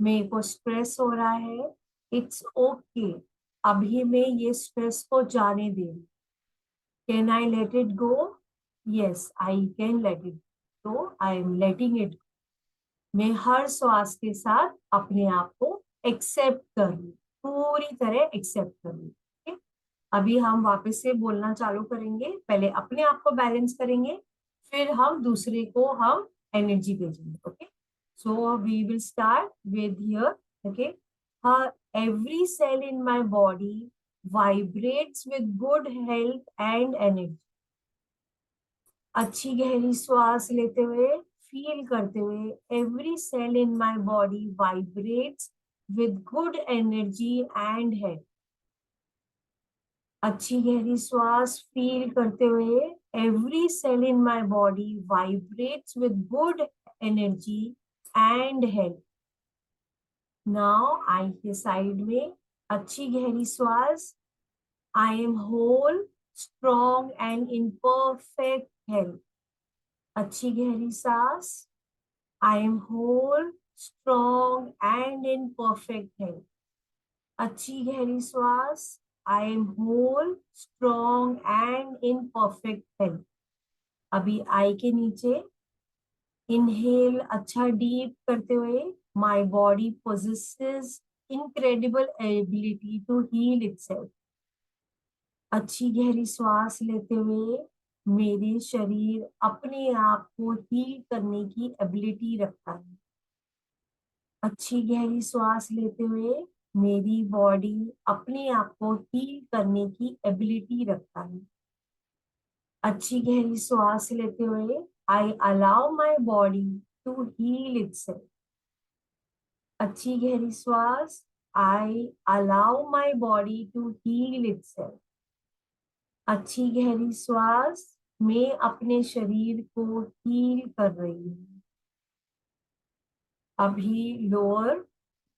मेरे को स्ट्रेस हो रहा है, इट्स ओके, अभी मैं ये स्ट्रेस को जाने दे रही। Can I let it go? Yes, I can let it go, I am letting it. मैं हर श्वास के साथ अपने आप को एक्सेप्ट कर लूं, पूरी तरह एक्सेप्ट कर लूं। ठीक? अभी हम वापस से बोलना चालू करेंगे, पहले अपने आप को बैलेंस करेंगे, फिर हम दूसरे को हम एनर्जी भेजेंगे। Okay, so we will start with here. Okay, every cell in my body vibrates with good health and energy। अच्छी गहरी श्वास लेते हुए, फील करते हुए, every cell in my body vibrates with good energy and health. अच्छी गहरी श्वास फील करते हुए, every cell in my body vibrates with good energy and health. Now eye के साइड में अच्छी गहरी श्वास, I am whole, strong and in perfect health. अच्छी गहरी सांस, I am whole, strong and in perfect health. अच्छी गहरी श्वास, I am whole, strong and in perfect health. अभी आई के नीचे इनहेल अच्छा डीप करते हुए, my body possesses incredible ability to heal itself. अच्छी गहरी श्वास लेते हुए, मेरे शरीर अपने आप को हील करने की एबिलिटी रखता है। अच्छी गहरी श्वास लेते हुए, मेरी बॉडी अपने आप को हील करने की एबिलिटी रखता है। अच्छी गहरी श्वास लेते हुए, I allow my body to heal itself. अच्छी गहरी श्वास, I allow my body to heal itself. अच्छी गहरी श्वास, मैं अपने शरीर को हील कर रही हूँ। अभी लोअर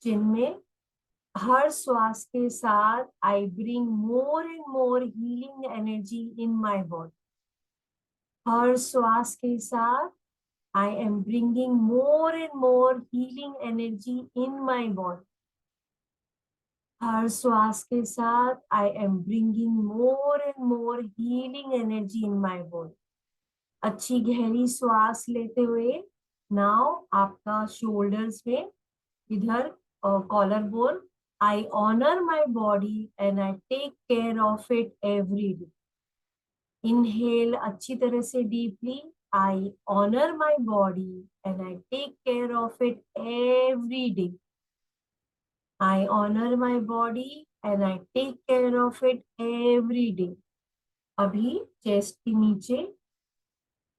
चिन में हर श्वास के साथ I bring more and more healing energy in my body. हर श्वास के साथ I am bringing more and more healing energy in my body. हर श्वास के साथ I am bringing more and more healing energy in my body. अच्छी गहरी श्वास लेते हुए, नाउ आपका शोल्डर्स में इधर collar bone, I honour my body and I take care of it every day. Inhale अच्छी तरह से deeply, I honour my body and I take care of it every day. I honor my body and I take care of it every day. अभी chest के नीचे,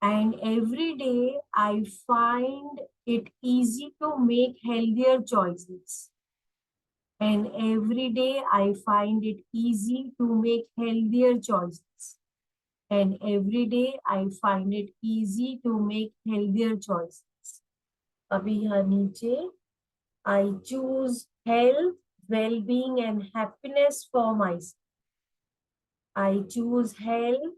and every day I find it easy to make healthier choices. And every day I find it easy to make healthier choices. And every day I find it easy to make healthier choices. अभी यहाँ नीचे, I choose health, well-being and happiness for myself. I choose health,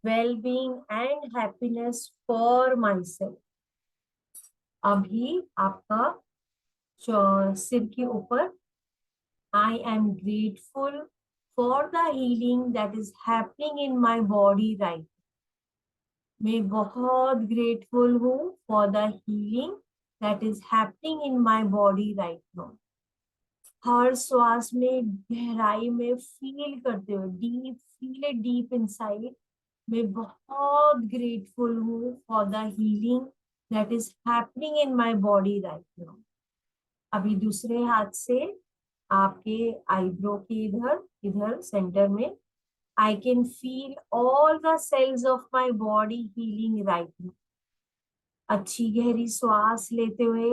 well-being and happiness for myself. अभी आपका सिर के ऊपर I am grateful for the healing that is happening in my body right. मैं बहुत grateful हूँ for the healing that is happening in my body right now. हर श्वास में गहराई में फील करते हुए, deep feel it deep inside, मैं बहुत ग्रेटफुल हूँ for the healing that is happening in my body right now. अभी दूसरे हाथ से आपके आईब्रो के इधर इधर सेंटर में I can feel all the cells of my body healing right now. अच्छी गहरी श्वास लेते हुए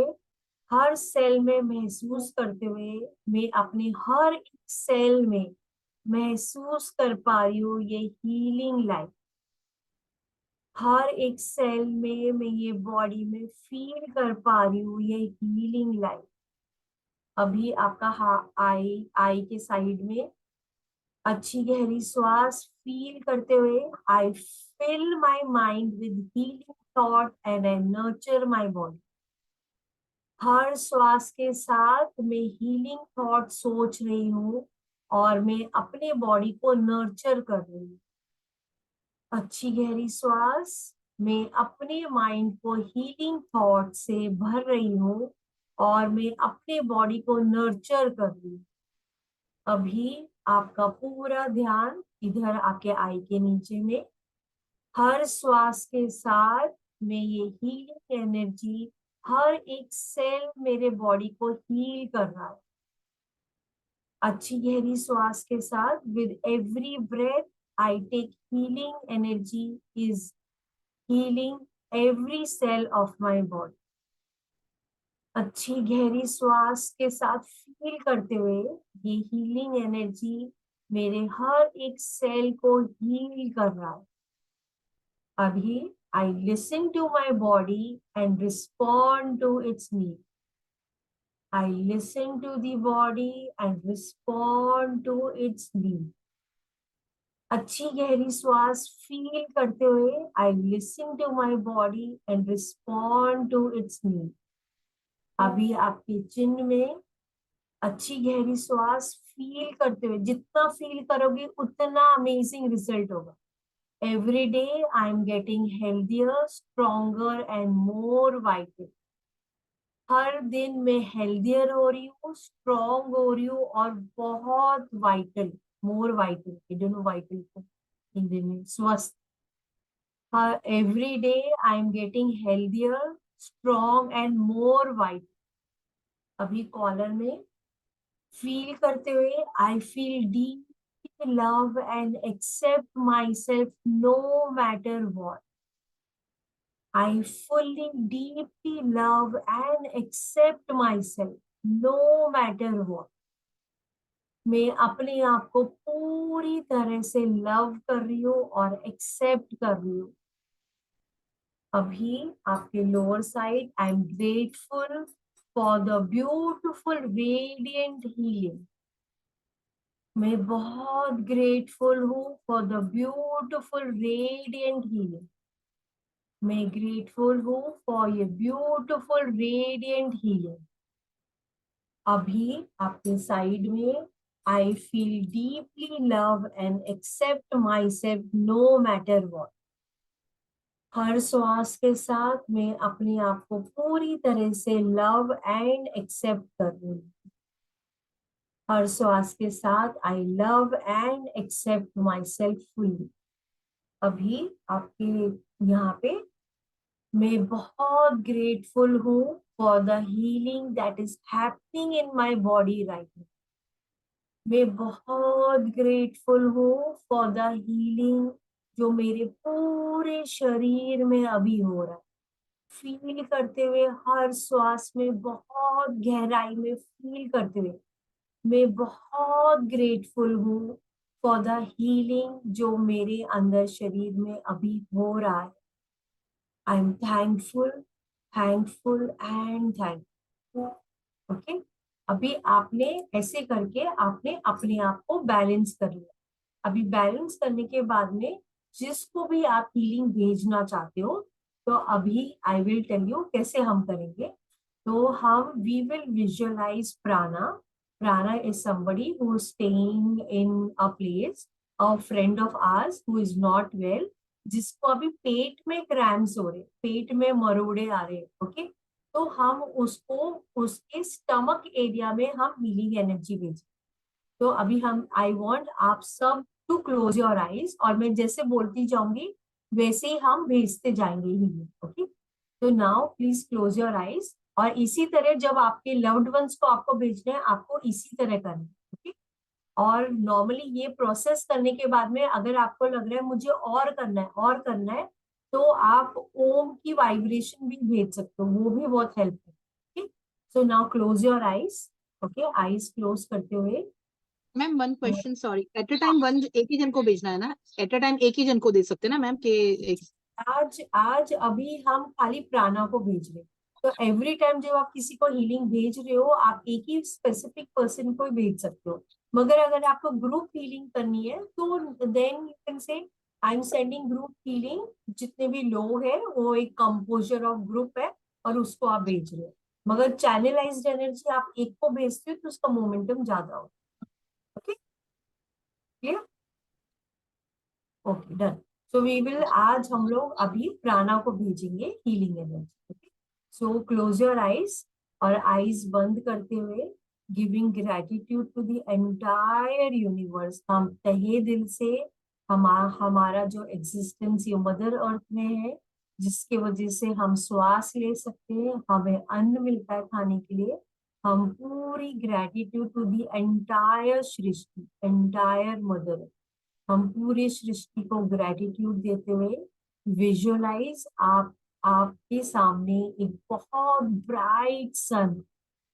हर सेल में महसूस करते हुए मैं अपने हर एक सेल में महसूस कर पा रही हूँ ये हीलिंग लाइफ. हर एक सेल में मैं ये बॉडी में फील कर पा रही हूँ ये हीलिंग लाइफ. अभी आपका आई के साइड में अच्छी गहरी श्वास फील करते हुए I fill my mind with healing thought and I nurture my body. हर श्वास के साथ मैं हीलिंग थॉट सोच रही हूँ और मैं अपने बॉडी को नर्चर कर रही हूँ. अच्छी गहरी श्वास, मैं अपने माइंड को हीलिंग थॉट से भर रही हूँ और मैं अपने बॉडी को नर्चर कर रही हूँ. अभी आपका पूरा ध्यान इधर आपके आई के नीचे में. हर श्वास के साथ मैं ये हीलिंग एनर्जी हर एक सेल मेरे बॉडी को हील कर रहा है. अच्छी गहरी श्वास के साथ with every breath I take healing energy is healing every cell of my body. अच्छी गहरी श्वास के साथ फील करते हुए ये हीलिंग एनर्जी मेरे हर एक सेल को हील कर रहा है. अभी I listen to my body and respond to its need. I listen to the body and respond to its need. अच्छी गहरी श्वास फील करते हुए I listen to my body and respond to its need. अभी आपके चिन्ह में अच्छी गहरी श्वास फील करते हुए जितना फील करोगे उतना अमेजिंग रिजल्ट होगा. Every day I am getting healthier, stronger and more vital. हर दिन मैं healthier हो रही हूँ, strong हो रही हूँ और बहुत vital, more vital. I don't know vital को हिंदी में स्वस्थ. Every day I am getting healthier, strong and more vital. अभी कॉलर में फील करते हुए I feel deep love and accept myself no matter what. I fully, deeply love and accept myself no matter what. मैं अपने आप को पूरी तरह से लव कर रही हूँ और एक्सेप्ट कर रही हूँ. अभी आपके lower side I am grateful for the beautiful radiant healing. मैं बहुत ग्रेटफुल हूँ for the beautiful radiant healing. मैं ग्रेटफुल हूँ फॉर ये ब्यूटिफुल रेडिएंट हीलिंग. अभी आपके साइड में I feel deeply love and accept myself no matter what. हर श्वास के साथ मैं अपने आप को पूरी तरह से लव एंड एक्सेप्ट कर रही हूँ. हर श्वास के साथ I love and accept myself fully. अभी आपके यहाँ पे मैं बहुत ग्रेटफुल हूँ for the healing that is happening in my body right now. मैं बहुत ग्रेटफुल हूँ फॉर द हीलिंग जो मेरे पूरे शरीर में अभी हो रहा है. फील करते हुए हर श्वास में बहुत गहराई में फील करते हुए मैं बहुत ग्रेटफुल हूँ फॉर द हीलिंग जो मेरे अंदर शरीर में अभी हो रहा है. I am thankful, thankful and thankful. Okay, अभी आपने ऐसे करके आपने अपने आप को बैलेंस कर लिया. अभी बैलेंस करने के बाद में जिसको भी आप हीलिंग भेजना चाहते हो, तो अभी आई विल टेल यू कैसे हम करेंगे। तो हम वी विल विजुअलाइज प्राणा। प्राणा is somebody who is staying in a place, a friend of ours who is not well, जिसको अभी पेट में क्रैम्स हो रहे, पेट में मरोड़े आ रहे, ओके। तो हम उसको उसके स्टमक एरिया में हम हीलिंग एनर्जी भेजें। तो अभी हम आई वांट आप सब टू क्लोज योर आईज, और मैं जैसे बोलती जाऊंगी वैसे ही हम भेजते जाएंगे हीलिंग, ओके। तो now please close your eyes, और इसी तरह जब आपके लव्ड वंस को आपको भेजना है, आपको इसी तरह करना है, ओके। और नॉर्मली ये प्रोसेस करने के बाद में अगर आपको लग रहा है मुझे और करना है और करना है, तो आप ओम की वाइब्रेशन भी भेज सकते हो, वो भी बहुत हेल्प है, okay. So now close your eyes, okay, eyes close करते हुए। Ma'am one question, sorry, at a time one एक ही जन को भेजना है ना? एट अ टाइम एक ही जन को दे सकते हैं ना मैम के आज अभी हम खाली प्राणा को भेज रहे हैं। तो एवरी टाइम जब आप किसी को हीलिंग भेज रहे हो, आप एक ही स्पेसिफिक पर्सन को ही भेज सकते हो। मगर अगर आपको ग्रुप हीलिंग करनी है, तो then you can say I am sending group healing. जितने भी लोग हैं वो एक कंपोजर ऑफ ग्रुप है, और उसको आप भेज रहे हो। मगर चैनलाइज्ड एनर्जी आप एक को भेजते हो तो उसका मोमेंटम ज्यादा होगा, okay, clear, okay, done. So we will आज हम लोग अभी प्राणा को भेजेंगे healing energy, okay. So close your eyes, और आईज बंद करते हुए giving gratitude to the entire universe. हम तहे दिल से हमारा जो एग्जिस्टेंस ये मदर अर्थ में है, जिसके वजह से हम श्वास ले सकते हैं, हमें अन्न मिलता है खाने के लिए, हम पूरी ग्रेटिट्यूड टू द एंटायर सृष्टि, एंटायर मदर, हम पूरी सृष्टि को ग्रेटिट्यूड देते हुए विजुअलाइज आपके सामने एक बहुत ब्राइट सन,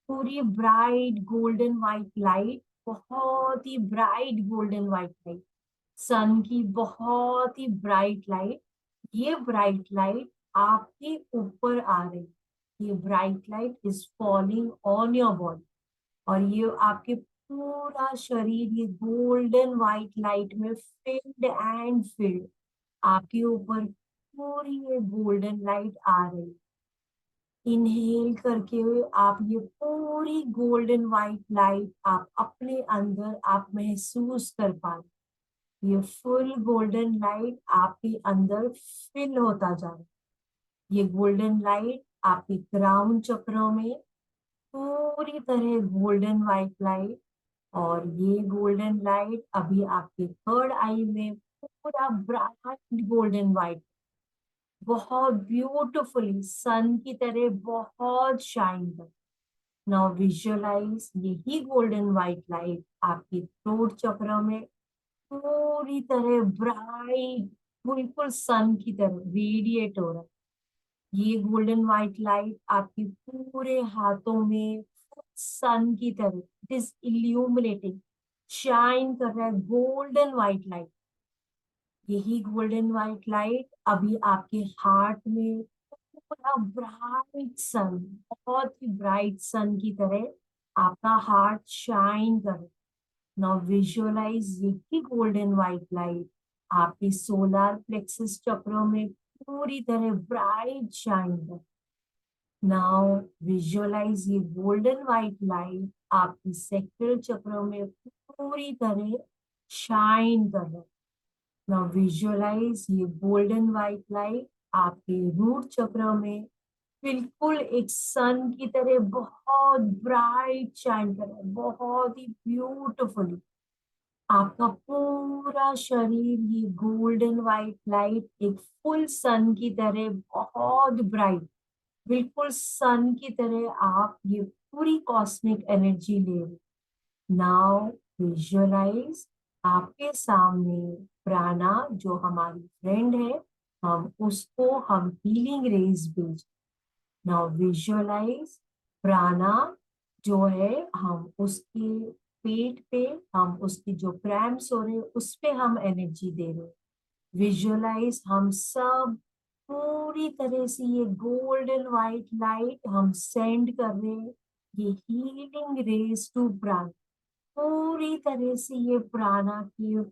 पूरी ब्राइट गोल्डन व्हाइट लाइट, बहुत ही ब्राइट गोल्डन व्हाइट लाइट, सन की बहुत ही ब्राइट लाइट। ये ब्राइट लाइट आपके ऊपर आ रही, ये bright light is falling on your body, और ये आपके पूरा शरीर ये गोल्डन व्हाइट लाइट में फिल्ड एंड फिल्ड, आपके ऊपर पूरी ये गोल्डन लाइट आ रही। इनहेल करके आप ये पूरी गोल्डन व्हाइट लाइट आप अपने अंदर आप महसूस कर पा रहे। ये फुल गोल्डन लाइट आपके अंदर फिल होता जा रहा है। ये गोल्डन लाइट आपके क्राउन चक्रों में पूरी तरह गोल्डन व्हाइट लाइट, और ये गोल्डन लाइट अभी आपके थर्ड आई में पूरा ब्राइट गोल्डन व्हाइट, बहुत ब्यूटिफुली सन की तरह बहुत शाइन कर। नाउ विजुअलाइज यही गोल्डन व्हाइट लाइट आपके थ्रोट चक्र में पूरी तरह ब्राइट, बिल्कुल सन की तरह रेडिएट हो रहा है। ये गोल्डन व्हाइट लाइट आपके पूरे हाथों में सन की तरह इट इज इल्यूमिनेटिंग, शाइन कर रहा है गोल्डन व्हाइट लाइट। यही गोल्डन व्हाइट लाइट अभी आपके हार्ट में पूरा ब्राइट सन, बहुत ही ब्राइट सन की तरह आपका हार्ट शाइन कर रहा है। नाउ विजुअलाइज यही गोल्डन व्हाइट लाइट आपके सोलर प्लेक्सस चक्रों में पूरी तरह ब्राइट शाइन कर। नाउ विजुअलाइज ये गोल्डन व्हाइट लाइट आपके सेक्टरल चक्रों में पूरी तरह शाइन कर रहा है। नाउ विजुअलाइज ये गोल्डन व्हाइट लाइट आपके रूट चक्र में बिल्कुल एक सन की तरह बहुत ब्राइट शाइन कर रहा है, बहुत ही ब्यूटिफुली। आपका पूरा शरीर ये गोल्डन व्हाइट लाइट एक फुल सन की तरह बहुत ब्राइट, बिल्कुल सन की तरह आप ये पूरी कॉस्मिक एनर्जी ले रहे। नाउ विजुअलाइज आपके सामने प्राणा जो हमारी फ्रेंड है, हम उसको हम हीलिंग रेज भेज। नाउ विजुअलाइज प्राणा जो है हम उसके पेट पे, हम उसकी जो क्रैम्प्स हो रहे उस पे हम एनर्जी दे रहे। विजुअलाइज हम सब पूरी तरह से ये गोल्डन व्हाइट लाइट हम सेंड कर रहे हैं, ये हीलिंग रेज टू प्राणा। पूरी तरह से ये प्राणा की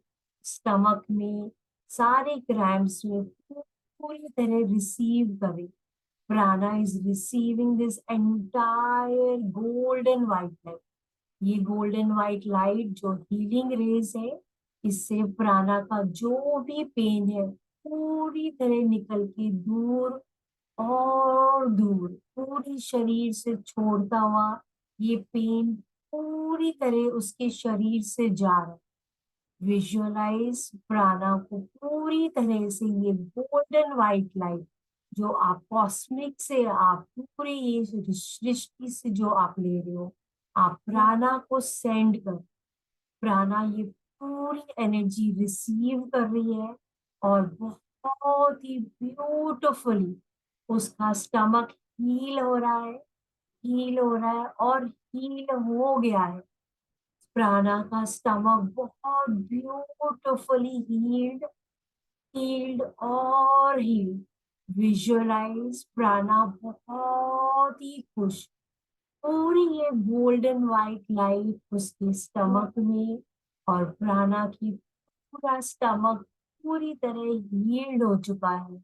स्टमक में सारे क्रैम्प्स में पूरी तरह रिसीव करें। प्राणा is receiving this entire golden white light. ये गोल्डन वाइट लाइट जो हीलिंग रेज है, इससे प्राणा का जो भी पेन है पूरी तरह निकल के दूर और दूर पूरी शरीर से छोड़ता हुआ ये पेन पूरी तरह उसके शरीर से जा रहा है। विजुअलाइज प्राणा को पूरी तरह से ये गोल्डन वाइट लाइट जो आप कॉस्मिक से, आप पूरी ये सृष्टि से जो आप ले रहे हो, आप प्राणा को सेंड कर। प्राणा ये पूरी एनर्जी रिसीव कर रही है और बहुत ही ब्यूटिफुली उसका स्टमक हील हो रहा है, हील हो रहा है और हील हो गया है। प्राणा का स्टमक बहुत ब्यूटिफुली हील्ड, हील्ड और हील्ड। विजुअलाइज प्राणा बहुत ही खुश, पूरी ये गोल्डन वाइट लाइट उसके स्टमक में, और प्राणा की पूरा स्टमक पूरी तरह हील्ड हो चुका है।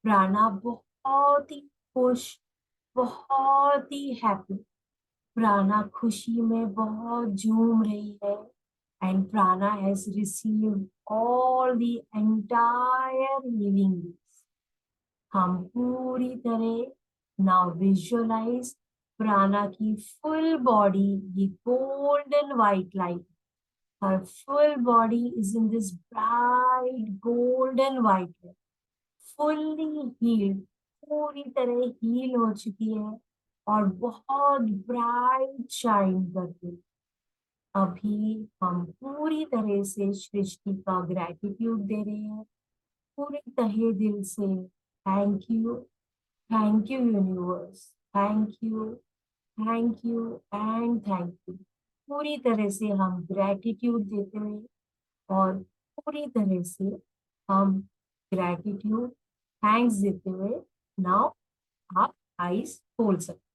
प्राणा बहुत ही खुश, बहुत ही हैप्पी। प्राणा खुशी में बहुत झूम रही है। एंड प्राणा has received all the entire healing. हम पूरी तरह नाउ विजुअलाइज प्राणा की फुल बॉडी, ये golden white light, her full body is in this bright golden white light, fully healed, पूरी तरह हील हो चुकी है और बहुत ब्राइट शाइन करती। अभी हम पूरी तरह से सृष्टि का ग्रेटिट्यूड दे रहे हैं, पूरी तहे दिल से। Thank you universe, thank you and thank you. पूरी तरह से हम ग्रेटिट्यूड देते हुए और पूरी तरह से हम ग्रेटिट्यूड थैंक्स देते हुए नाउ आप आईज खोल सकते।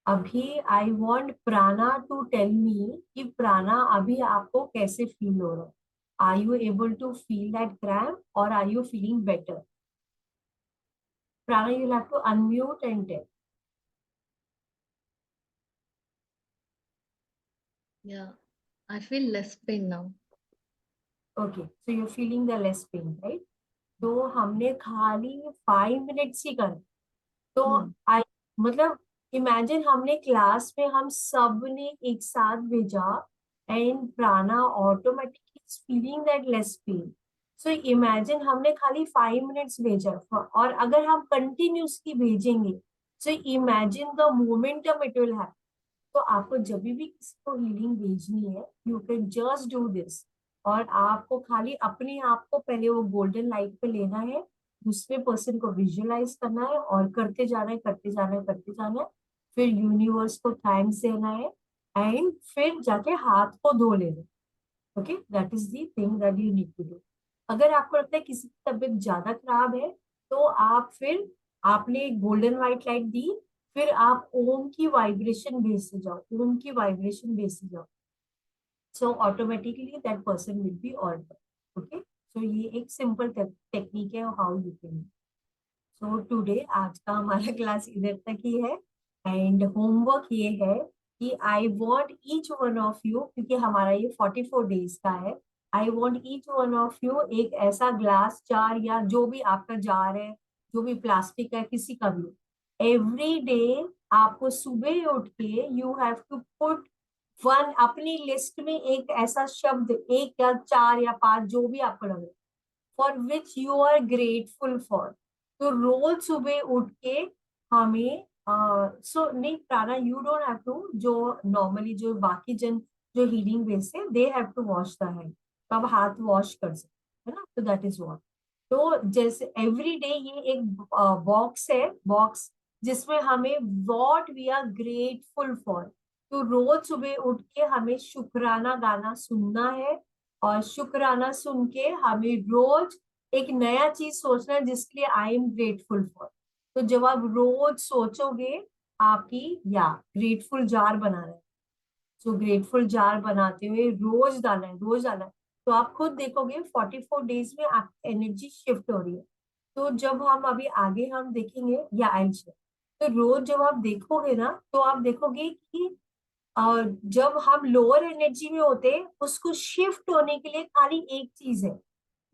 अभी I want Prana to tell me कि प्राणा अभी आपको कैसे फील हो रहा है। Are you able to feel that cramp और are you feeling better? Prana, you'll have to unmute and tell. Yeah, I feel less pain now. Okay, so you're feeling the less pain, right? तो हमने खाली 5 minutes ही कर, तो आई मतलब imagine हमने class में हम सब ने एक साथ भेजा and Prana automatically feeling that less pain. So imagine हमने खाली 5 मिनट्स भेजा और अगर हम कंटिन्यूसली भेजेंगे, so imagine the momentum it will have. तो आपको जब भी किसी को हीलिंग भेजनी है, you can just do this, और आपको खाली अपने आप को पहले वो गोल्डन लाइट पे लेना है, दूसरे पर्सन को विजुअलाइज करना है और करते जाना है, करते जाना है, करते जाना है। फिर यूनिवर्स को थैंक्स देना है एंड फिर जाके हाथ को धो लेना। Okay, that is the thing that you need to do. अगर आपको लगता है किसी की तबीयत ज्यादा खराब है, तो आप फिर आपने गोल्डन व्हाइट लाइट दी, फिर आप ओम की वाइब्रेशन भेजते जाओ, ओम की वाइब्रेशन भेजते जाओ। So automatically that person will be all right. Okay, so ये एक सिंपल टेक्निक है how you can. So today आज का हमारा क्लास इधर तक ही है एंड होमवर्क ये है कि I want each one of you, क्योंकि हमारा ये 44 डेज का है, I want each one of you एक ऐसा ग्लास जार या जो भी आपका जार है, जो भी प्लास्टिक है, किसी का भी, एवरी डे आपको सुबह उठ के you have to put one, अपनी लिस्ट में एक ऐसा शब्द, एक या 4 या 5 जो भी आपको लगे, for which you are grateful for. तो रोज सुबह उठ के हमें सो नहीं Prana, you don't have to, जो नॉर्मली जो बाकी जन जो हीलिंग बेस है, they have to wash the hand, तो आप हाथ वॉश कर सकते है ना, तो दैट इज व्हाट। तो जैसे एवरी डे ये एक बॉक्स है, बॉक्स जिसमें हमें what we are grateful for, तो रोज सुबह उठ के हमें शुक्राना गाना सुनना है और शुक्राना सुन के हमें रोज एक नया चीज सोचना है जिसके लिए आई एम ग्रेटफुल फॉर। तो जब आप रोज सोचोगे, आपकी या ग्रेटफुल जार बनाना है, सो ग्रेटफुल जार बनाते हुए रोज डालना है, रोज डालना है। तो आप खुद देखोगे 44 डेज में आपकी एनर्जी शिफ्ट हो रही है। तो जब हम अभी आगे हम देखेंगे या आइए, तो रोज जब आप देखोगे ना, तो आप देखोगे कि जब हम लोअर एनर्जी में होते हैं, उसको शिफ्ट होने के लिए खाली एक चीज है,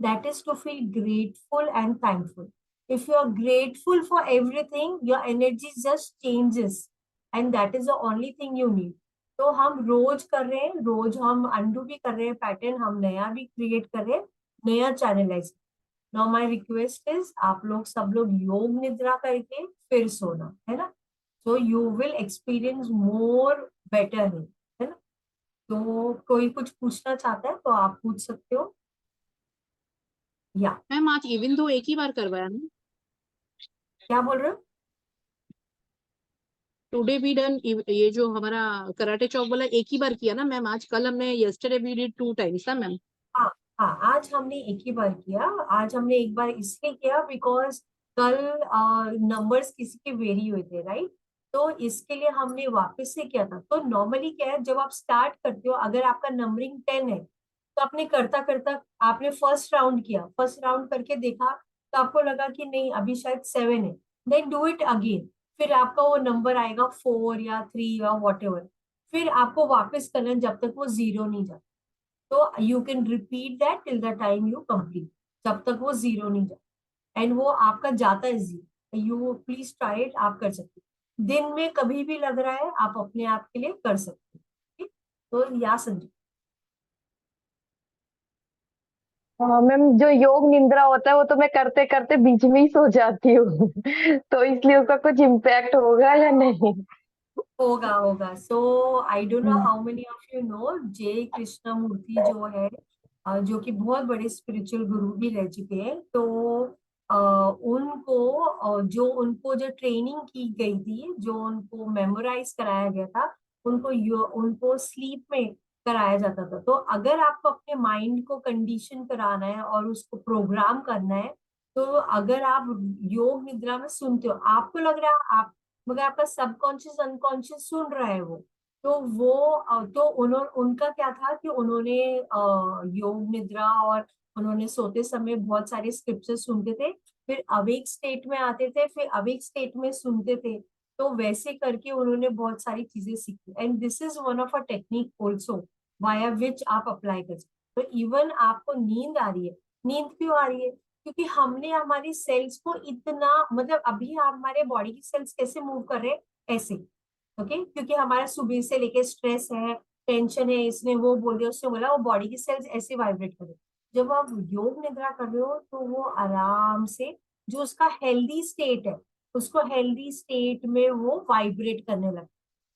that is to feel grateful and thankful. If you are grateful for everything, your energy just changes, and that is the only thing you need. तो हम रोज कर रहे हैं, रोज हम अंडू भी कर रहे हैं पैटर्न, हम नया भी क्रिएट कर रहे हैं, नया channelize. Now my request is आप लोग सब लोग योग निद्रा करके फिर सोना, है ना? So you will experience more better है ना? तो कोई कुछ पूछना चाहता है तो आप पूछ सकते हो। या मैम आज इवन तो एक ही बार करवाया ना, क्या बोल रहे हो? टुडे वी डन, ये जो हमारा कराटे चौक वाला एक ही बार किया ना मैम आज, कल हमने यस्टरडे वी डिड 2 टाइम्स ना मैम। हाँ हाँ, आज हमने एक ही बार किया। आज हमने एक बार इसलिए किया बिकॉज कल नंबर्स किसी के वेरी हुए थे, राइट? तो इसके लिए हमने वापस से किया था। तो नॉर्मली क्या है, जब आप स्टार्ट करते हो, अगर आपका नंबरिंग 10 है तो आपने करता करता आपने फर्स्ट राउंड किया, फर्स्ट राउंड करके देखा तो आपको लगा कि नहीं अभी शायद 7 है, देन डू इट अगेन। फिर आपका वो नंबर आएगा 4 या 3 या वॉट एवर, फिर आपको वापस करना जब तक वो 0 नहीं जाता। तो you can repeat that till the time you complete, जब तक वो 0 नहीं जाता, एंड वो आपका जाता है 0। यू प्लीज ट्राई इट, आप कर सकते हो। दिन में कभी भी लग रहा है आप अपने आप के लिए कर सकते हो, ठीक? तो या संजय। मैम जो योग निंद्रा होता है वो तो मैं करते करते बीच में ही सो जाती हूँ तो इसलिए उसका कुछ इम्पैक्ट होगा या नहीं? होगा होगा। So I don't know how many of you know J Krishnamurti जो है, जो कि बहुत बड़े स्पिरिचुअल गुरु भी रह चुके हैं। तो उनको जो ट्रेनिंग की गई थी, जो उनको मेमोराइज कराया गया था, उनको स्लीप में कराया जाता था। तो अगर आपको अपने माइंड को कंडीशन कराना है और उसको प्रोग्राम करना है, तो अगर आप योग निद्रा में सुनते हो, आपको लग रहा है आप, मगर आपका सबकॉन्शियस अनकॉन्शियस सुन रहा है तो उनका क्या था कि उन्होंने योग निद्रा और उन्होंने सोते समय बहुत सारे स्क्रिप्चर्स सुनते थे, फिर अवेक स्टेट में आते थे, फिर अवेक स्टेट में सुनते थे। तो वैसे करके उन्होंने बहुत सारी चीजें सीखी, and this is one of a technique also via विच आप अप्लाई कर सकते हो। तो इवन आपको नींद आ रही है, नींद क्यों आ रही है? क्योंकि हमने हमारी सेल्स को इतना, मतलब अभी हमारे बॉडी की सेल्स कैसे मूव कर रहे हैं, ऐसे, ओके? क्योंकि हमारा सुबह से लेके स्ट्रेस है, टेंशन है, इसने वो बोल दिया, उसने बोला, वो बॉडी की सेल्स ऐसे वाइब्रेट करे। जब आप योग निद्रा कर रहे हो तो वो आराम से, जो उसका हेल्दी स्टेट है, उसको हेल्दी स्टेट में वो वाइब्रेट करने लगता है।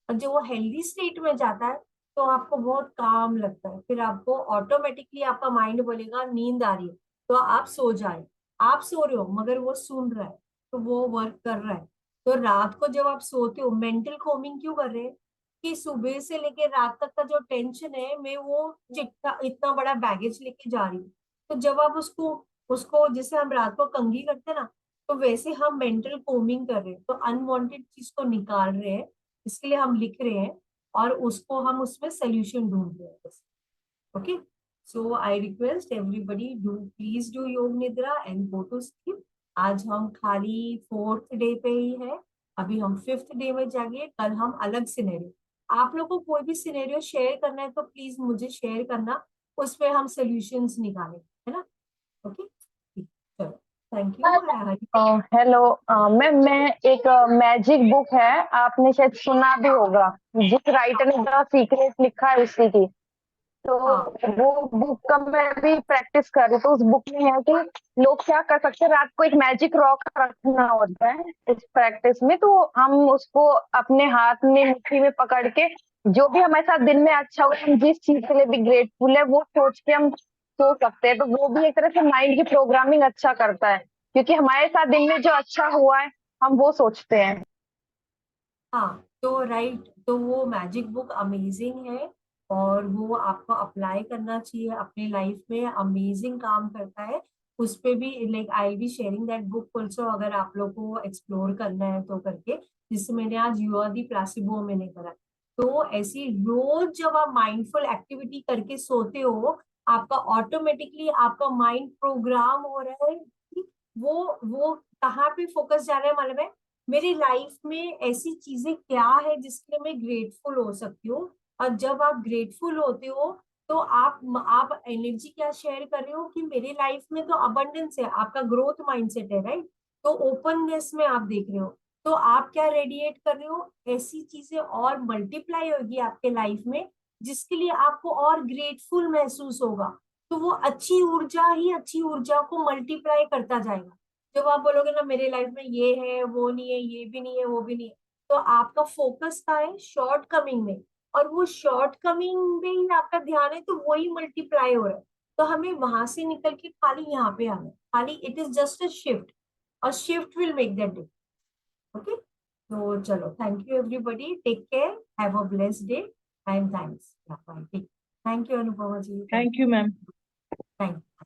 और जब वो हेल्दी स्टेट में जाता है तो आपको बहुत काम लगता है, फिर आपको ऑटोमेटिकली आपका माइंड बोलेगा नींद आ रही है, तो आप सो जाए। आप सो रहे हो मगर वो सुन रहा है, तो वो वर्क कर रहा है। तो रात को जब आप सोते हो, मेंटल कोमिंग क्यों कर रहे हैं? कि सुबह से लेके रात तक का जो टेंशन है, मैं वो चिट्टा इतना बड़ा बैगेज लेके जा रही हूँ। तो जब आप उसको उसको जैसे हम रात को कंघी करते हैं ना, तो वैसे हम मेंटल कोमिंग कर रहे हैं, तो अनवांटेड चीज को निकाल रहे हैं। इसके लिए हम लिख रहे हैं और उसको हम उसमें सोल्यूशन ढूंढ रहे हैं। Okay, so I request everybody do please do योग निद्रा एंड गो टू स्लीप। आज हम खाली 4th डे पे ही है, अभी हम 5th डे में जाएंगे। कल हम अलग सिनेरियो, आप लोग को कोई भी सिनेरियो शेयर करना है तो प्लीज मुझे शेयर करना, उस पे हम सोल्यूशंस निकालें, है ना? ओके, चलो, थैंक यू। हेलो मैम, मैं एक मैजिक बुक है, आपने शायद सुना भी होगा, जिस राइटर ने द सीक्रेट लिखा है उसी की। तो हाँ वो बुक का मैं भी प्रैक्टिस कर रही हूँ। तो उस बुक में है कि लोग क्या कर सकते हैं, रात को एक मैजिक रॉक रखना होता है इस प्रैक्टिस में। तो हम उसको अपने हाथ में मुट्ठी में पकड़ के, जो भी हमारे साथ दिन में अच्छा हुआ, हम जिस चीज के लिए भी ग्रेटफुल है, वो सोच के हम सो सकते हैं। तो वो भी एक तरह से माइंड की प्रोग्रामिंग अच्छा करता है, क्योंकि हमारे साथ दिन में जो अच्छा हुआ है हम वो सोचते हैं। हाँ, तो राइट, तो वो मैजिक बुक अमेजिंग है और वो आपको अप्लाई करना चाहिए अपनी लाइफ में, अमेजिंग काम करता है। उस पे भी like I be sharing that book also, अगर आप लोग को एक्सप्लोर करना है तो करके, जिससे मैंने आज यू आर दी प्लासिबो मैंने करा। तो ऐसी रोज जब आप माइंडफुल एक्टिविटी करके सोते हो आपका ऑटोमेटिकली आपका माइंड प्रोग्राम हो रहा है कि वो कहाँ पे फोकस जा रहा है, मालूम है, मेरी लाइफ में ऐसी चीजें क्या है जिसके लिए मैं ग्रेटफुल हो सकती हूँ। और जब आप ग्रेटफुल होते हो तो आप एनर्जी क्या शेयर कर रहे हो कि मेरी लाइफ में तो अबंडेंस है, आपका ग्रोथ माइंडसेट है, राइट। तो ओपननेस में आप देख रहे हो, तो आप क्या रेडिएट कर रहे हो, ऐसी चीजें और मल्टीप्लाई होगी आपके लाइफ में जिसके लिए आपको और ग्रेटफुल महसूस होगा। तो वो अच्छी ऊर्जा ही अच्छी ऊर्जा को मल्टीप्लाई करता जाएगा। जब आप बोलोगे ना मेरे लाइफ में ये है, वो नहीं है, ये भी नहीं है, वो भी नहीं है, तो आपका फोकस का है शॉर्ट कमिंग में, और वो शॉर्ट कमिंग में ही आपका ध्यान है, तो वही मल्टीप्लाई हो रहा है। तो हमें वहां से निकल के खाली यहाँ पे आना है, खाली it is just a shift, और shift will make that difference. Okay, तो चलो, thank you everybody, take care, have a blessed day and thanks. Thank you Anupama ji, thank you ma'am. Thank you.